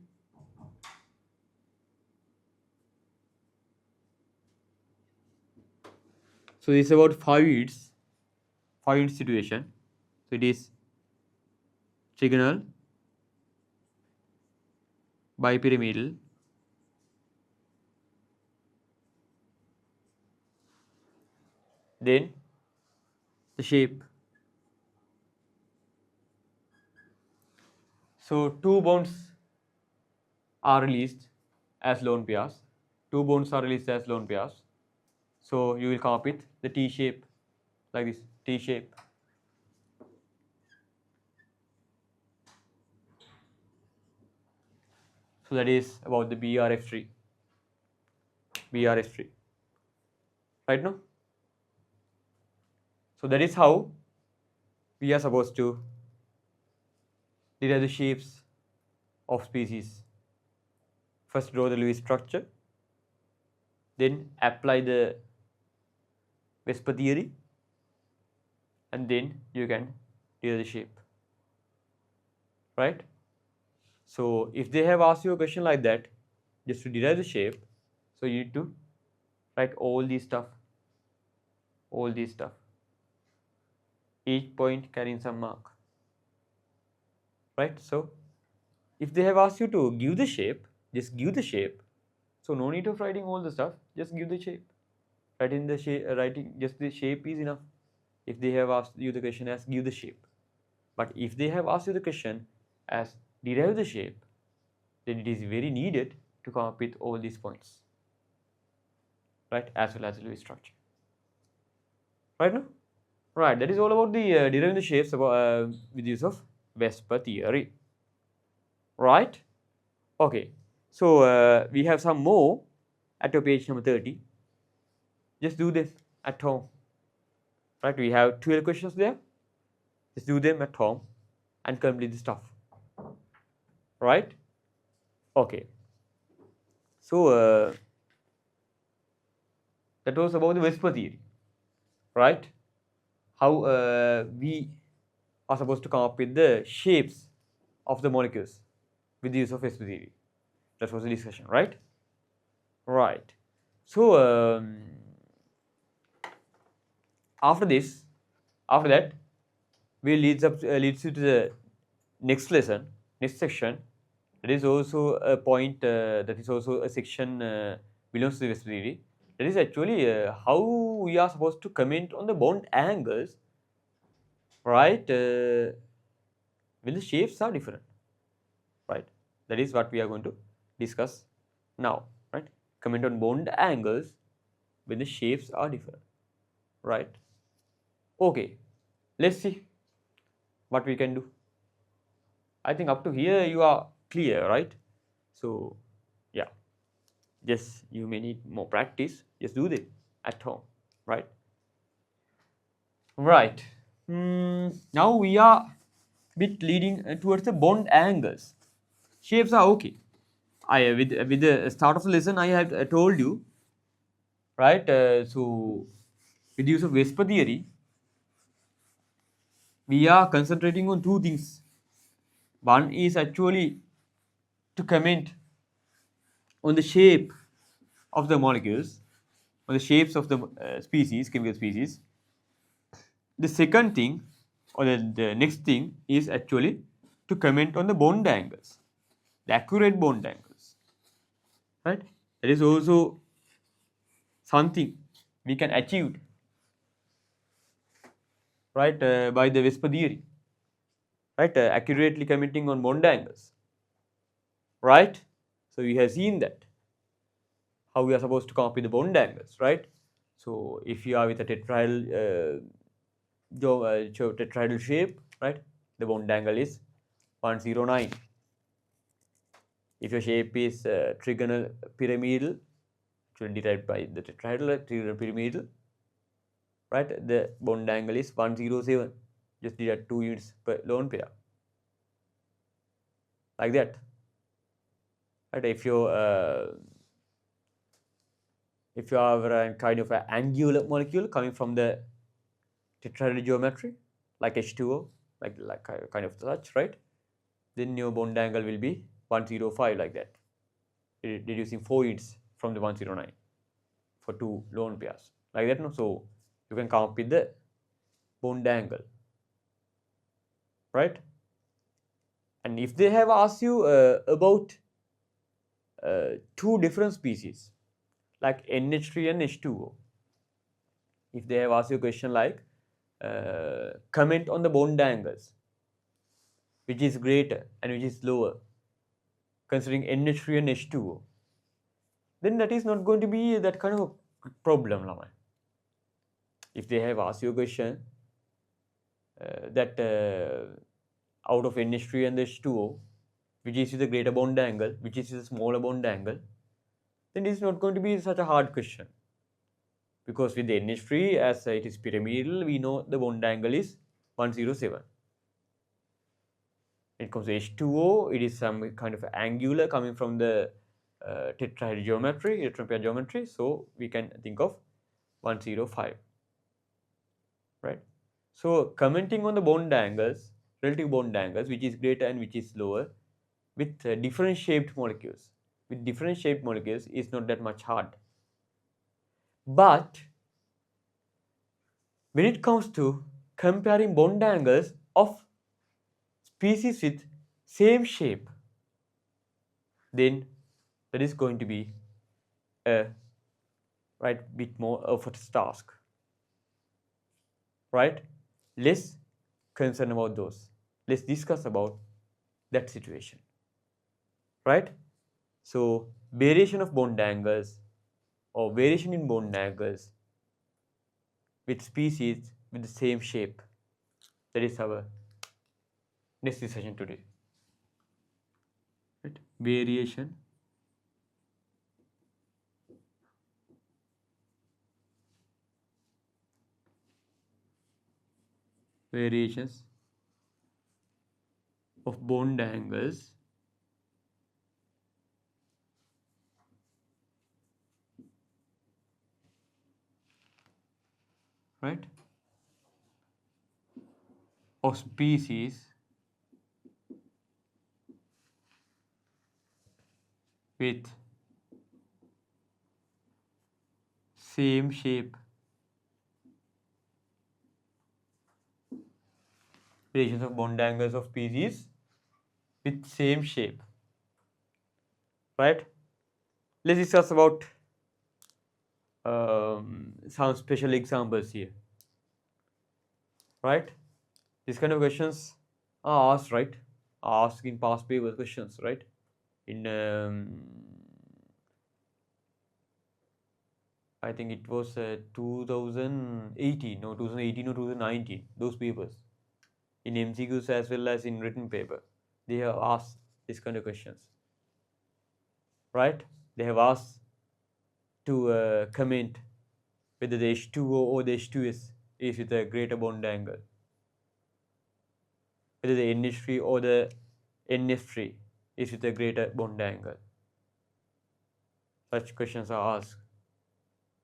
[SPEAKER 1] so this is about 5 units situation. So it is trigonal, bipyramidal, then the shape. So 2 bonds are released as lone pairs. 2 bonds are released as lone pairs. So you will come up with the T shape, like this, T shape. So that is about the BRF3. Right now? So that is how we are supposed to derive the shapes of species. First draw the Lewis structure, then apply the VSEPR theory, and then you can derive the shape. Right? So if they have asked you a question like that, just to derive the shape, so you need to write all these stuff. Each point carrying some mark. Right? So if they have asked you to give the shape, just give the shape. So no need of writing all the stuff, just give the shape. Writing just the shape is enough. If they have asked you the question as give the shape. But if they have asked you the question as derive the shape, then it is very needed to come up with all these points. Right? As well as the Lewis structure. Right now? Right, that is all about the deriving the shapes with use of VSEPR theory. Right? Okay. So we have some more at your page number 30. Just do them at home. Right? We have 12 questions there. Just do them at home and complete the stuff. Right? Okay. So that was about the VSEPR theory. Right? How we are supposed to come up with the shapes of the molecules with the use of VSEPR theory. That was the discussion, right? Right. So after that, we leads you to the next lesson, next section. That is also a point. That is also a section belongs to the VSEPR theory. That is actually how we are supposed to comment on the bond angles, right? When the shapes are different, right? That is what we are going to discuss now, right? Comment on bond angles when the shapes are different, right? Okay, let's see what we can do. I think up to here you are clear, right? So yeah, just you may need more practice. Just do this at home, right? Right. Now we are a bit leading towards the bond angles. Shapes are okay. With the start of the lesson, I have told you, right? So with the use of VSEPR theory, we are concentrating on two things. One is actually to comment on the shape of the molecules, on the shapes of the chemical species. The second thing, or the next thing, is actually to comment on the bond angles, the accurate bond angles. Right? That is also something we can achieve, right, by the VSEPR theory. Right? Accurately commenting on bond angles. Right? So we have seen that how we are supposed to come up with the bond angles, right? So if you are with a tetrahedral tetrahedral shape, right, the bond angle is 109. If your shape is trigonal pyramidal, actually derived by the tetrahedral trigonal pyramidal, right? The bond angle is 107. Just deduct 2 units per lone pair, like that. Right? If you have a kind of an angular molecule coming from the tetrahedral geometry, like H2O, like kind of such, right? Then your bond angle will be 105, like that, reducing 4 units from the 109 for 2 lone pairs, like that. No, so you can come up with the bond angle, right? And if they have asked you about 2 different species like NH3 and H2O, if they have asked you a question like comment on the bond angles, which is greater and which is lower, considering NH3 and H2O, then that is not going to be that kind of a problem. If they have asked you a question that out of NH3 and H2O, which is the greater bond angle, which is the smaller bond angle, then it is not going to be such a hard question. Because with the NH3, as it is pyramidal, we know the bond angle is 107. When it comes to H2O, it is some kind of angular coming from the tetrahedral geometry, electron pair geometry, so we can think of 105, right? So commenting on the bond angles, relative bond angles, which is greater and which is lower, with different shaped molecules, is not that much hard. But when it comes to comparing bond angles of species with same shape, then that is going to be a bit more of a task, right? Let's concern about those. Let's discuss about that situation, right? So variation of bond angles or variation in bond angles with species with the same shape, that is our next discussion today, right? Variations of bond angles right of species with same shape, variations of bond angles of species with same shape, right? Let's discuss about some special examples here, right? These kind of questions are asked, right? Asked in past paper questions, right? In I think it was 2018 or 2019, those papers. In MCQs as well as in written paper, they have asked this kind of questions, right? They have asked to comment whether the H2O or the H2S is with a greater bond angle, whether the NH3 or the NF3 is with a greater bond angle. Such questions are asked,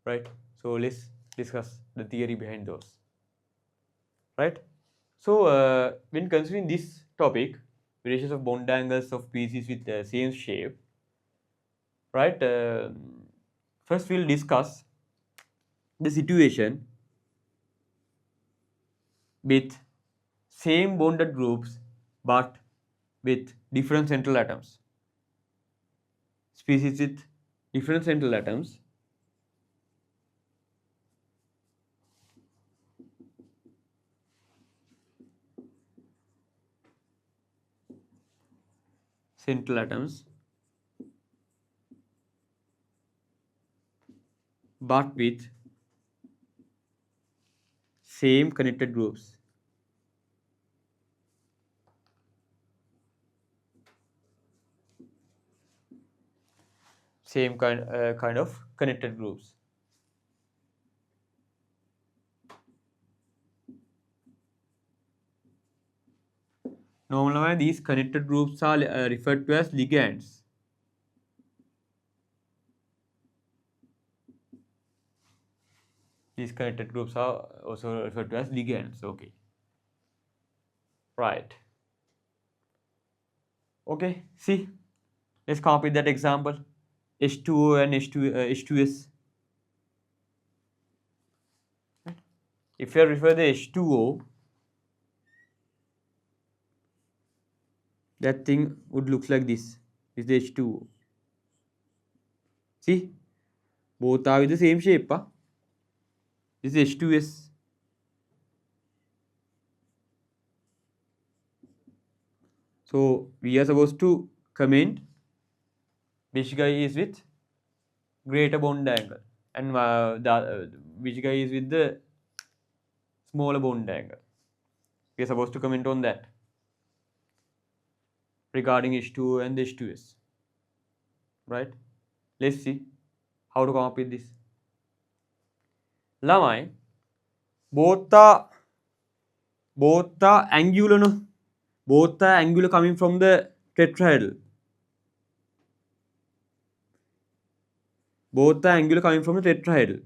[SPEAKER 1] right? So let's discuss the theory behind those, right? So when considering this topic, variations of bond angles of species with the same shape, right? First we'll discuss the situation with same bonded groups but with different central atoms. Species with different central atoms but with same connected groups. Same kind of connected groups. Normally, these connected groups are referred to as ligands. These connected groups are also referred to as ligands. Okay. Right. Okay. See, let's come up with that example. H2O and H2S. If you refer the H2O, that thing would look like this. This is the H2O. See, both are with the same shape. Huh? This is H2S. So we are supposed to comment which guy is with greater bond angle and which guy is with the smaller bond angle. We are supposed to comment on that regarding H2O and H2S. Right? Let's see how to come up with this. Lamai, both are angular, no? Both are angular coming from the tetrahedral. Both are angular coming from the tetrahedral.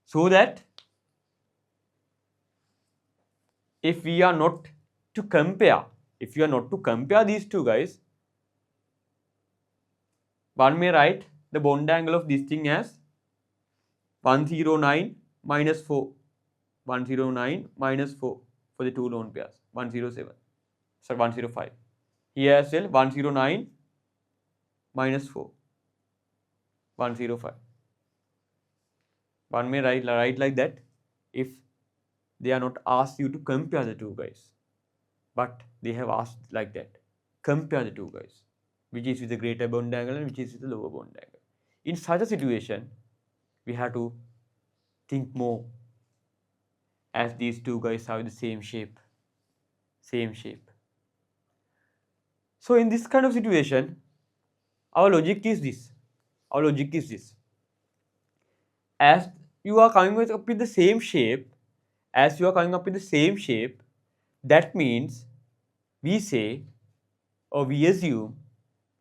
[SPEAKER 1] So that if we are not to compare these two guys, one may write the bond angle of this thing as 109 minus 4. 109 minus 4 for the two lone pairs. 107. So 105. Here as well 109 minus 4. 105. One may write like that if they are not asked you to compare the two guys. But they have asked like that. Compare the two guys. Which is with the greater bond angle and which is with the lower bond angle. In such a situation, we have to think more, as these two guys have the same shape. So in this kind of situation, our logic is this. As you are coming up with the same shape, that means we say or we assume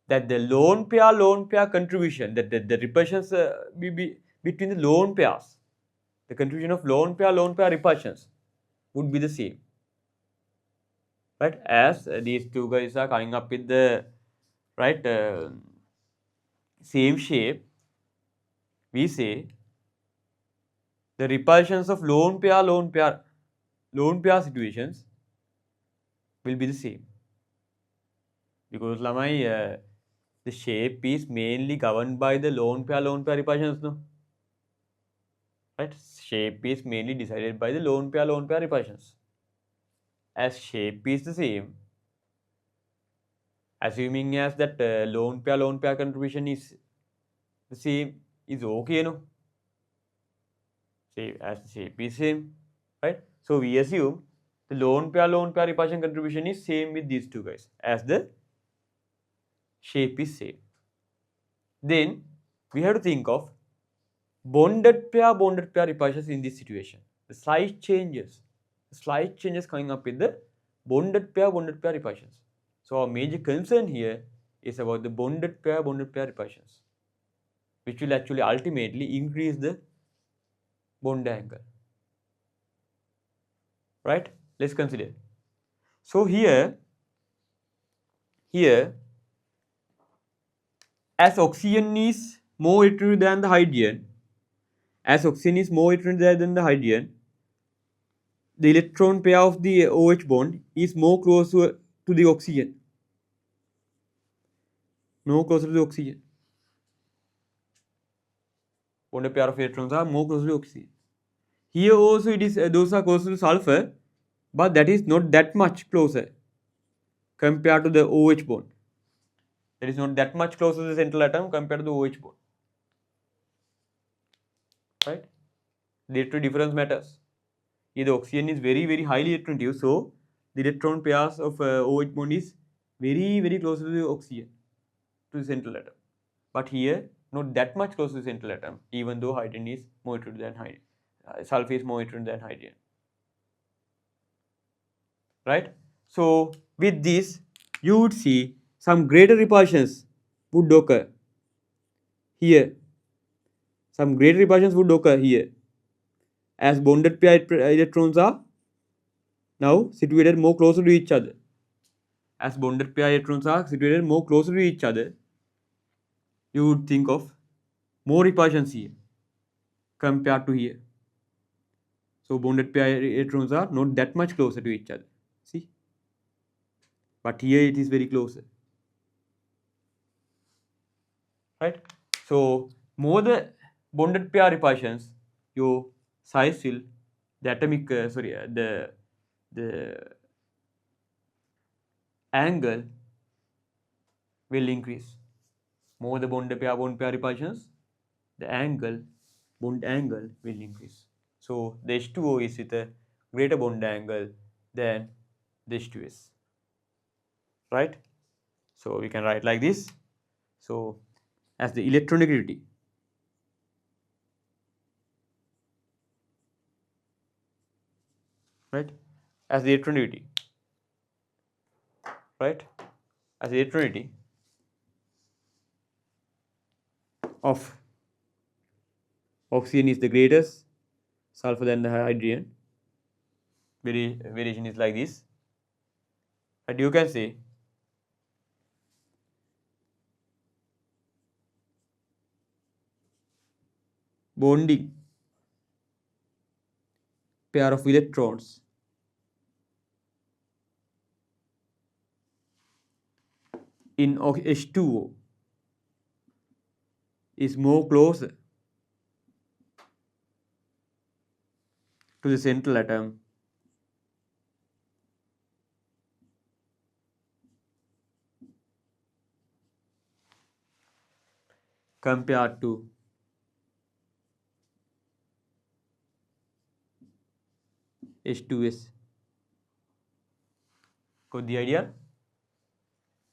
[SPEAKER 1] that the lone pair contribution, that the repulsions between the lone pairs, the contribution of lone pair repulsions would be the same. Right? As these two guys are coming up with the same shape, we say the repulsions of lone pair situations will be the same. Because Lamai, the shape is mainly governed by the lone pair repulsions, no? Right? Shape is mainly decided by the lone pair repulsions. As shape is the same, assuming as that lone pair contribution is the same, is okay, no? Say as the shape is same, right? So we assume the lone pair repulsion contribution is same with these two guys, as the shape is same. Then we have to think of bonded pair repulsions in this situation. The slight changes coming up with the bonded pair repulsions. So our major concern here is about the bonded pair repulsions, which will actually ultimately increase the bond angle. Right? Let's consider. So here as oxygen is more heterogeneous than the hydrogen, the electron pair of the OH bond is more closer to the oxygen. Bonded pair of electrons are more close to oxygen. Here also it is those are closer to sulfur, but that is not that much closer compared to the OH bond. That is not that much closer to the central atom compared to the OH bond. Right? The electron difference matters. Here the oxygen is very, very highly electronegative, so the electron pairs of OH bond is very, very close to the oxygen, to the central atom. But here, not that much close to the central atom, even though hydrogen is more electronegative than hydrogen. Sulfur is more electronegative than hydrogen. right? So with this, you would see some greater repulsions would occur here. Some greater repulsions would occur here, as bonded pair electrons are now situated more closer to each other. As bonded pair electrons are situated more closer to each other, you would think of more repulsions here compared to here. So bonded pair electrons are not that much closer to each other. See? But here it is very closer. Right? So more the bonded pair repulsions, your size will, the atomic, the angle will increase. More the bond pair repulsions, the bond angle will increase. So the H2O is with a greater bond angle than the H2S. Right? So we can write like this. So as the electronegativity, right? As the electronegativity, right? As the electronegativity of oxygen is the greatest, sulfur than the hydrogen. Variation is like this. And you can say bonding pair of electrons in H2O is more closer to the central atom compared to H2S. Got the idea?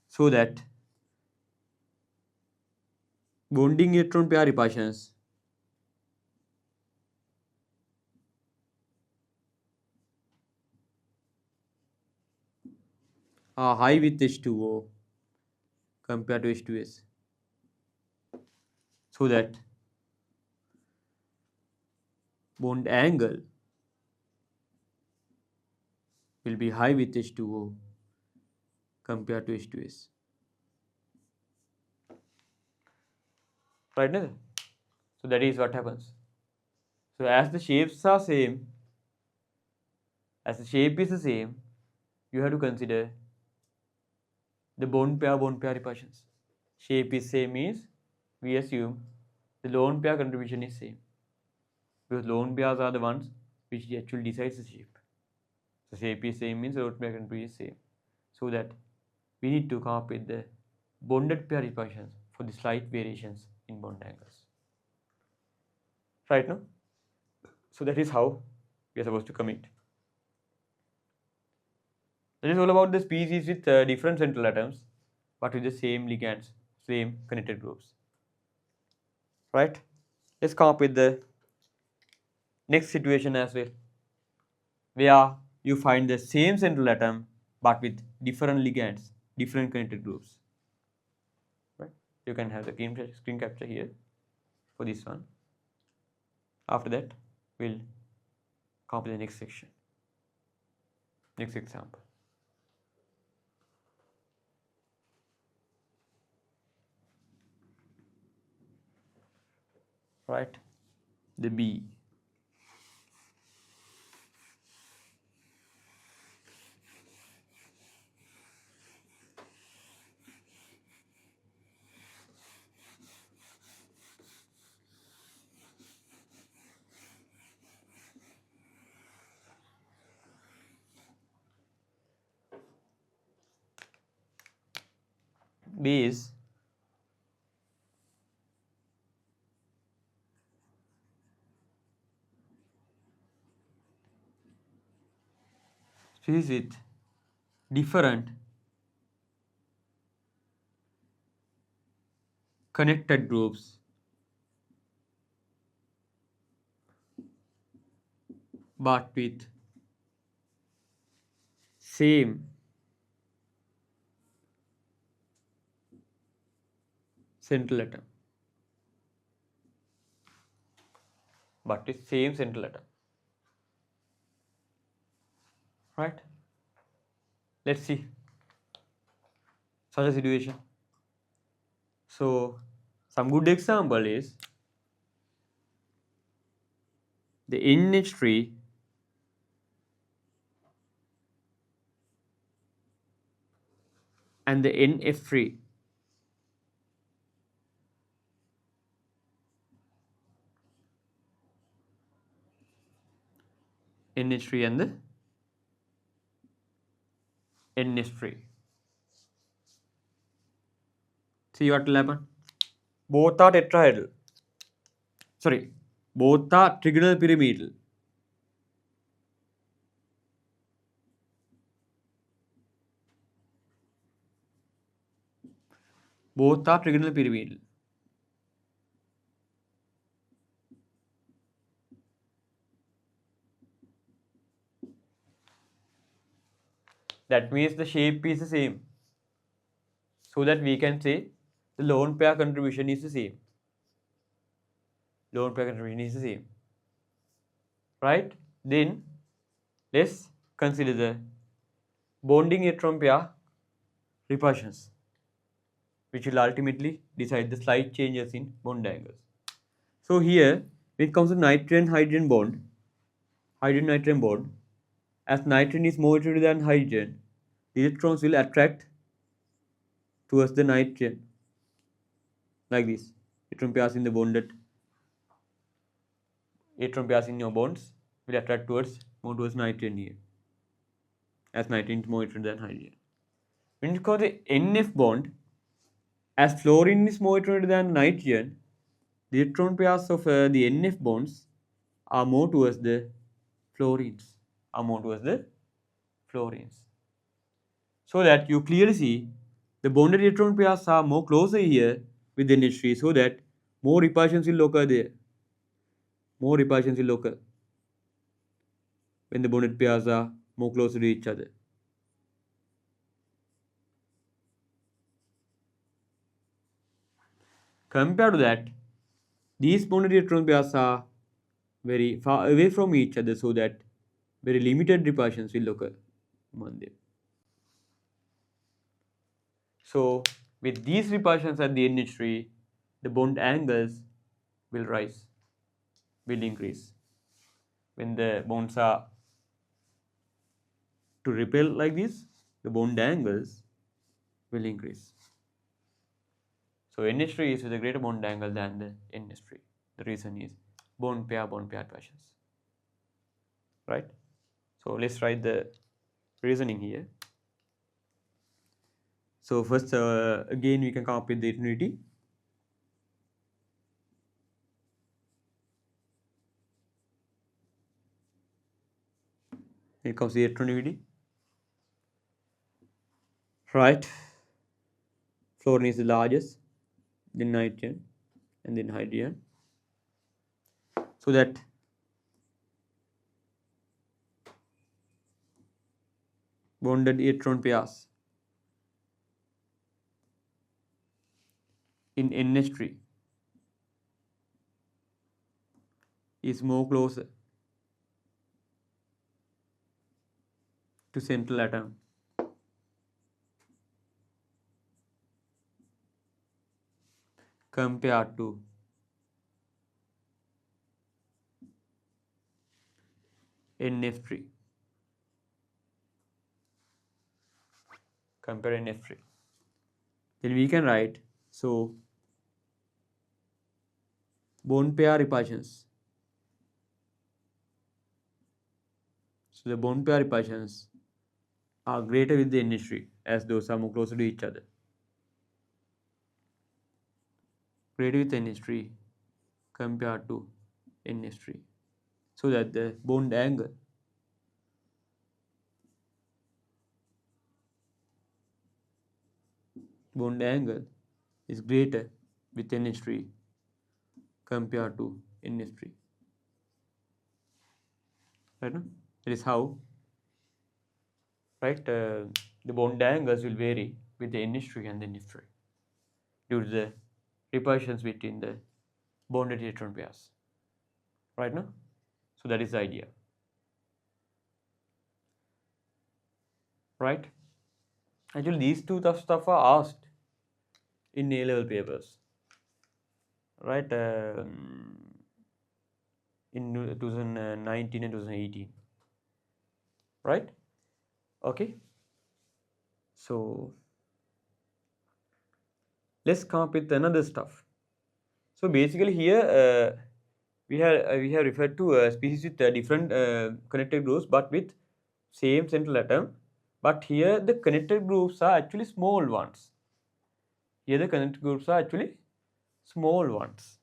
[SPEAKER 1] So that bonding electron pair repulsions are high with H2O compared to H2S. So that bond angle will be high with H2O compared to H2S. Right now? So that is what happens. So as the shapes are same, as the shape is the same, you have to consider the bond pair repulsions. Shape is same means we assume the lone pair contribution is same, because lone pairs are the ones which actually decides the shape. So shape is same means lone pair contribution is same. So that we need to come up with the bonded pair repulsions for the slight variations in bond angles. Right now? So that is how we are supposed to commit. That is all about the species with different central atoms, but with the same ligands, same connected groups. Right? Let's come up with the next situation as well, where you find the same central atom but with different ligands, different connected groups. Right? You can have the screen capture here for this one. After that, we'll come up with the next section, next example. Right? The B. B is species with different connected groups but with same central atom, but it's same central atom, right? Let's see such a situation. So some good example is the NH3 and the NF3. NH3 and the NF3. See what will happen? Both are tetrahedral. Sorry, both are trigonal pyramidal. Both are trigonal pyramidal. That means the shape is the same. So that we can say the lone pair contribution is the same. Lone pair contribution is the same. Right? Then let's consider the bonding electron pair repulsions, which will ultimately decide the slight changes in bond angles. So here, when it comes to nitrogen-hydrogen bond, hydrogen-nitrogen bond, as nitrogen is more heterogeneous than hydrogen, the electrons will attract towards the nitrogen, like this. Electron pairs in the bonded, electron pairs in your bonds will attract more towards nitrogen here, as nitrogen is more heterogeneous than hydrogen. When you call the NF bond, as fluorine is more heterogeneous than nitrogen, the electron pairs of the NF bonds are more towards the fluorines. So that you clearly see the bonded electron pairs are more closer here with the NH3, so that more repulsions will occur there. More repulsions will occur when the bonded pairs are more closer to each other. Compared to that, these bonded electron pairs are very far away from each other, so that very limited repulsions will occur among them. So with these repulsions at the NH3, the bond angles will rise, will increase. When the bonds are to repel like this, the bond angles will increase. So NH3 is with a greater bond angle than the NH3. The reason is bond pair repulsions. Right? So let's write the reasoning here. So first, again, we can come up with the eternity. Here comes the eternity. Right? Fluorine is the largest, then nitrogen, and then hydrogen. So that bonded electron pairs in NH3 is more closer to central atom compared to NF3. Compare NF3. Then we can write, so bond pair repulsions. So the bond pair repulsions are greater with the NH3, as those are more closer to each other. Greater with NH3 compared to NH3. So that the bond angle is greater with NH3 compared to NF3. Right? No? That is how right? The bond angles will vary with the NH3 and the NF3 due to the repulsions between the bonded electron pairs, right now? So that is the idea, right? Actually, these two tough stuff are asked in A-level papers, right? In 2019 and 2018, right? Okay. So let's come up with another stuff. So basically here we have referred to species with different connected groups but with same central atom. But here the connected groups are actually small ones. Here the connected groups are actually small ones,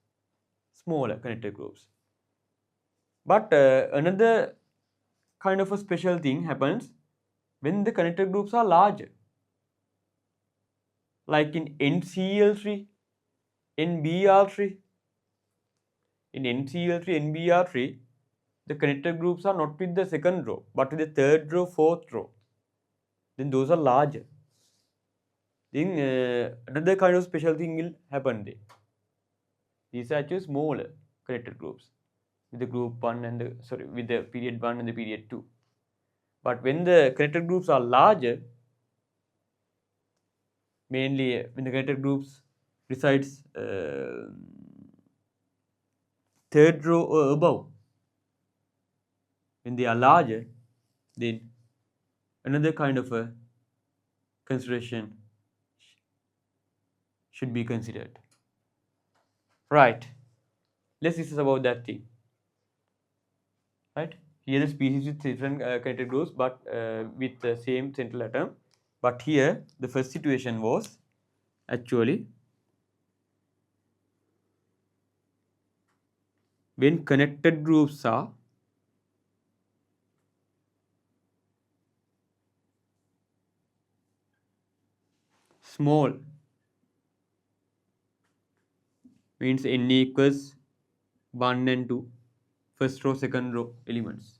[SPEAKER 1] smaller connected groups. But another kind of a special thing happens when the connected groups are larger. Like in NCl3, NBr3. In NCl3, NBr3, the connected groups are not with the second row, but with the third row, fourth row. Then those are larger. Then another kind of special thing will happen there. These are actually smaller connected groups with the group 1 and with the period 1 and the period 2. But when the connected groups are larger, mainly when the connected groups resides third row or above, when they are larger, then another kind of a consideration should be considered. Right. Let's discuss about that thing. Right. Here the species with different connected groups but with the same central atom. But here the first situation was actually when connected groups are small, means N equals 1 and 2, first row, second row elements.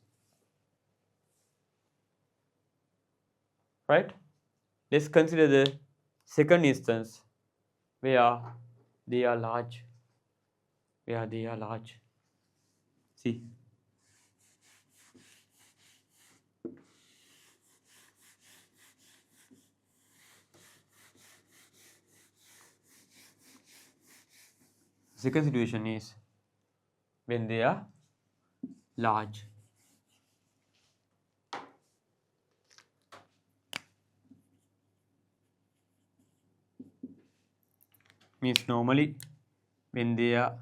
[SPEAKER 1] Right? Let's consider the second instance where they are large. See. Second situation is when they are large. Means normally when they are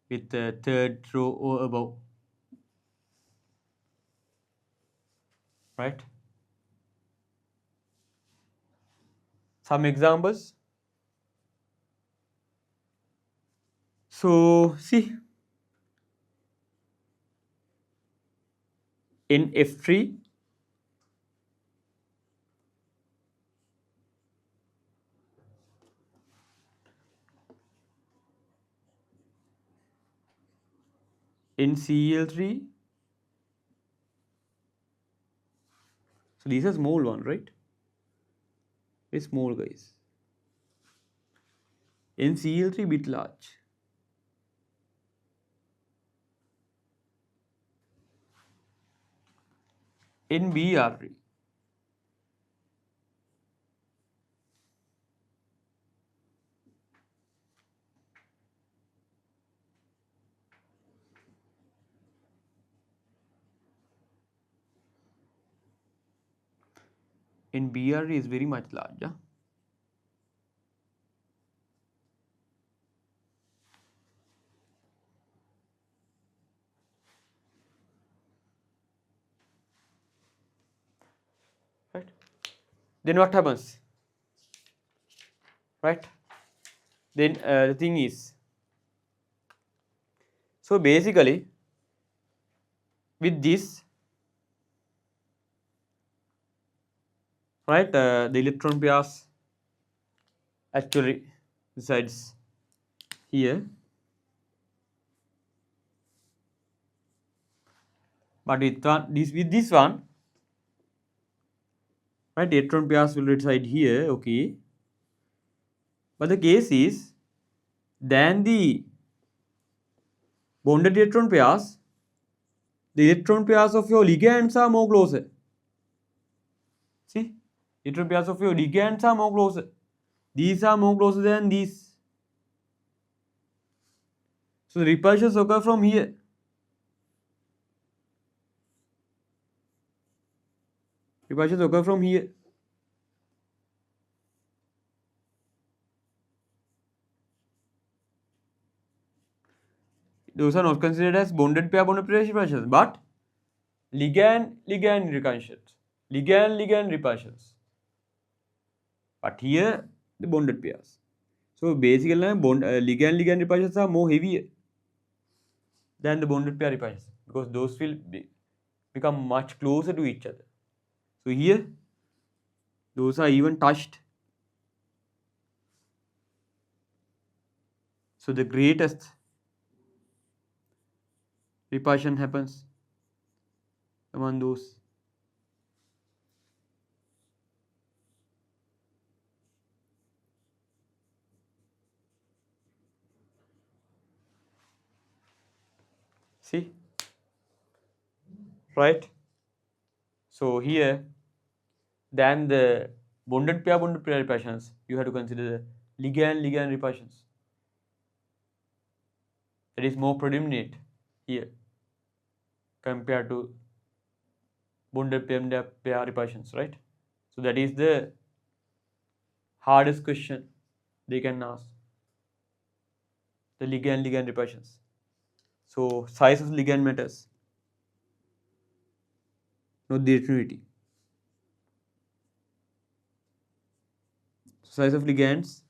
[SPEAKER 1] with the third row or above. Right? Some examples. So see, in F3 in Cl3, so these are small one, right? Very small guys. In Cl3 bit large. In Br3. In Br3 is very much large. Yeah? Right? Then what happens? Right? Then the thing is, so basically with this, right, the electron pairs actually resides here, but with this one right? Electron pairs will reside here, okay. But the case is, than the bonded electron pairs, the electron pairs of your ligands are more closer. See, electron pairs of your ligands are more closer. These are more closer than these. So the repulsions occur from here. Repulsions occur from here. Those are not considered as bonded pair repulsions, but ligand repulsions. Ligand repulsions. But here the bonded pairs. So basically ligand repulsions are more heavier than the bonded pair repulsions, because those will become much closer to each other. So here those are even touched. So the greatest repulsion happens among those. See, right? So here, than the bonded pair repulsions, you have to consider the ligand repulsions. That is more predominant here compared to bonded pair repulsions, right? So that is the hardest question they can ask. The ligand repulsions. So size of ligand matters, not the affinity. So size of ligands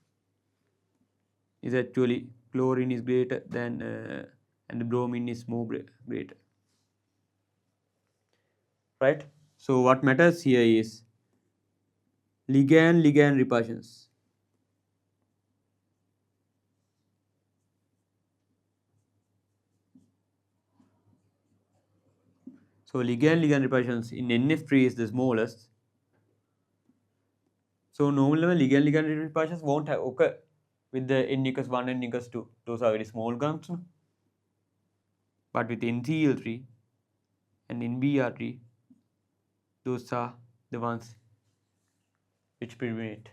[SPEAKER 1] is actually chlorine is greater than and the bromine is more greater, right? So what matters here is ligand repulsions. So ligand repulsions in NF3 is the smallest. So normally ligand repulsions won't occur with the N=1 and N=2. Those are very small groups. But with NCl3 and NBr3, those are the ones which predominate.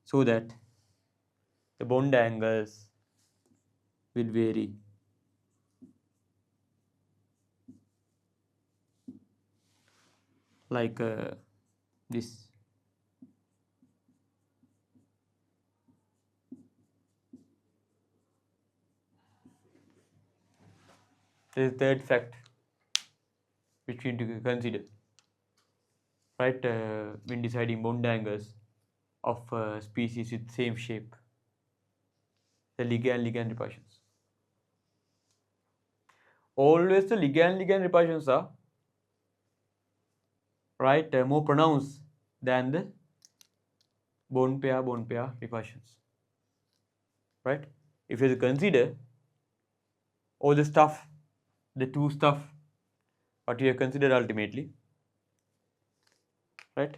[SPEAKER 1] So that the bond angles will vary. Like this. There is the third fact which we need to consider, right? When deciding bond angles of species with same shape, the ligand repulsions. Always the ligand repulsions are, right, more pronounced than the bond pair repulsions, right? If you consider all the stuff, the two stuff what you have considered ultimately, right,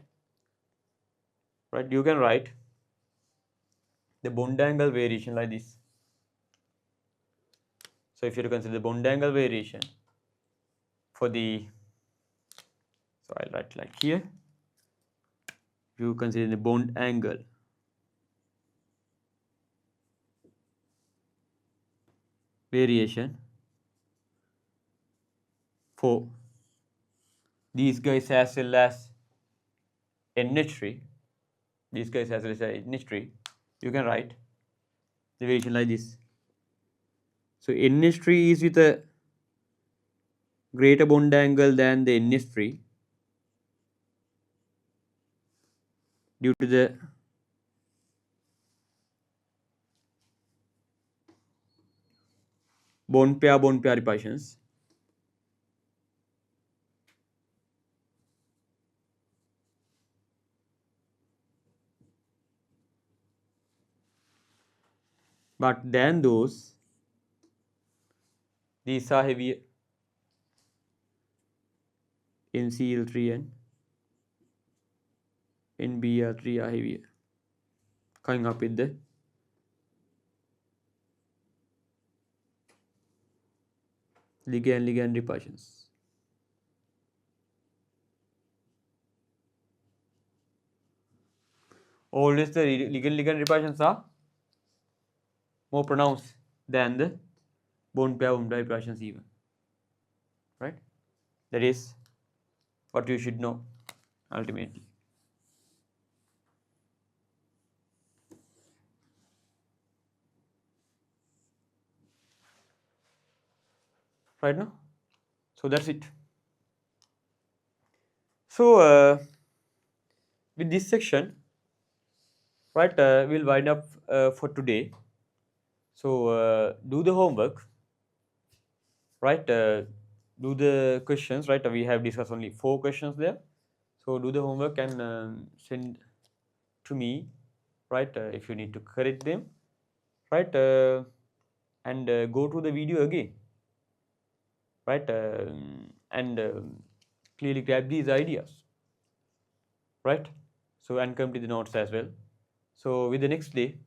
[SPEAKER 1] you can write the bond angle variation like this. So if you consider the bond angle variation for the, so I'll write like here, if you consider the bond angle variation for these guys as well as NH3, these guys as well as NH3, you can write the variation like this. So NH3 is with a greater bond angle than the NH3 due to the bond pair repulsions. But than those, these are heavier, NCl3 and NBr3 are heavier, coming up with the ligand repulsions. Always the ligand repulsions are more pronounced than the bone pair repulsions even, right? That is what you should know ultimately. Right now, so that's it. So with this section, right, we'll wind up for today. So do the homework, right? Do the questions, right? We have discussed only 4 questions there. So do the homework and send to me, right? If you need to correct them, right? And go to the video again, right? And clearly grab these ideas, right? So and complete the notes as well. So with the next day,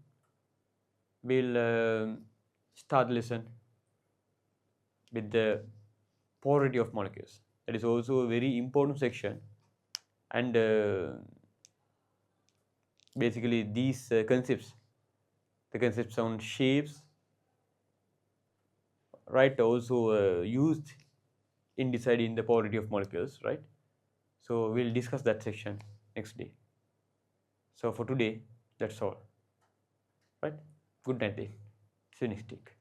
[SPEAKER 1] we'll start the lesson with the polarity of molecules. That is also a very important section, and basically these concepts, the concepts on shapes, right, also used in deciding the polarity of molecules, right? So we'll discuss that section next day. So for today, that's all, right? Good night then. See you next week.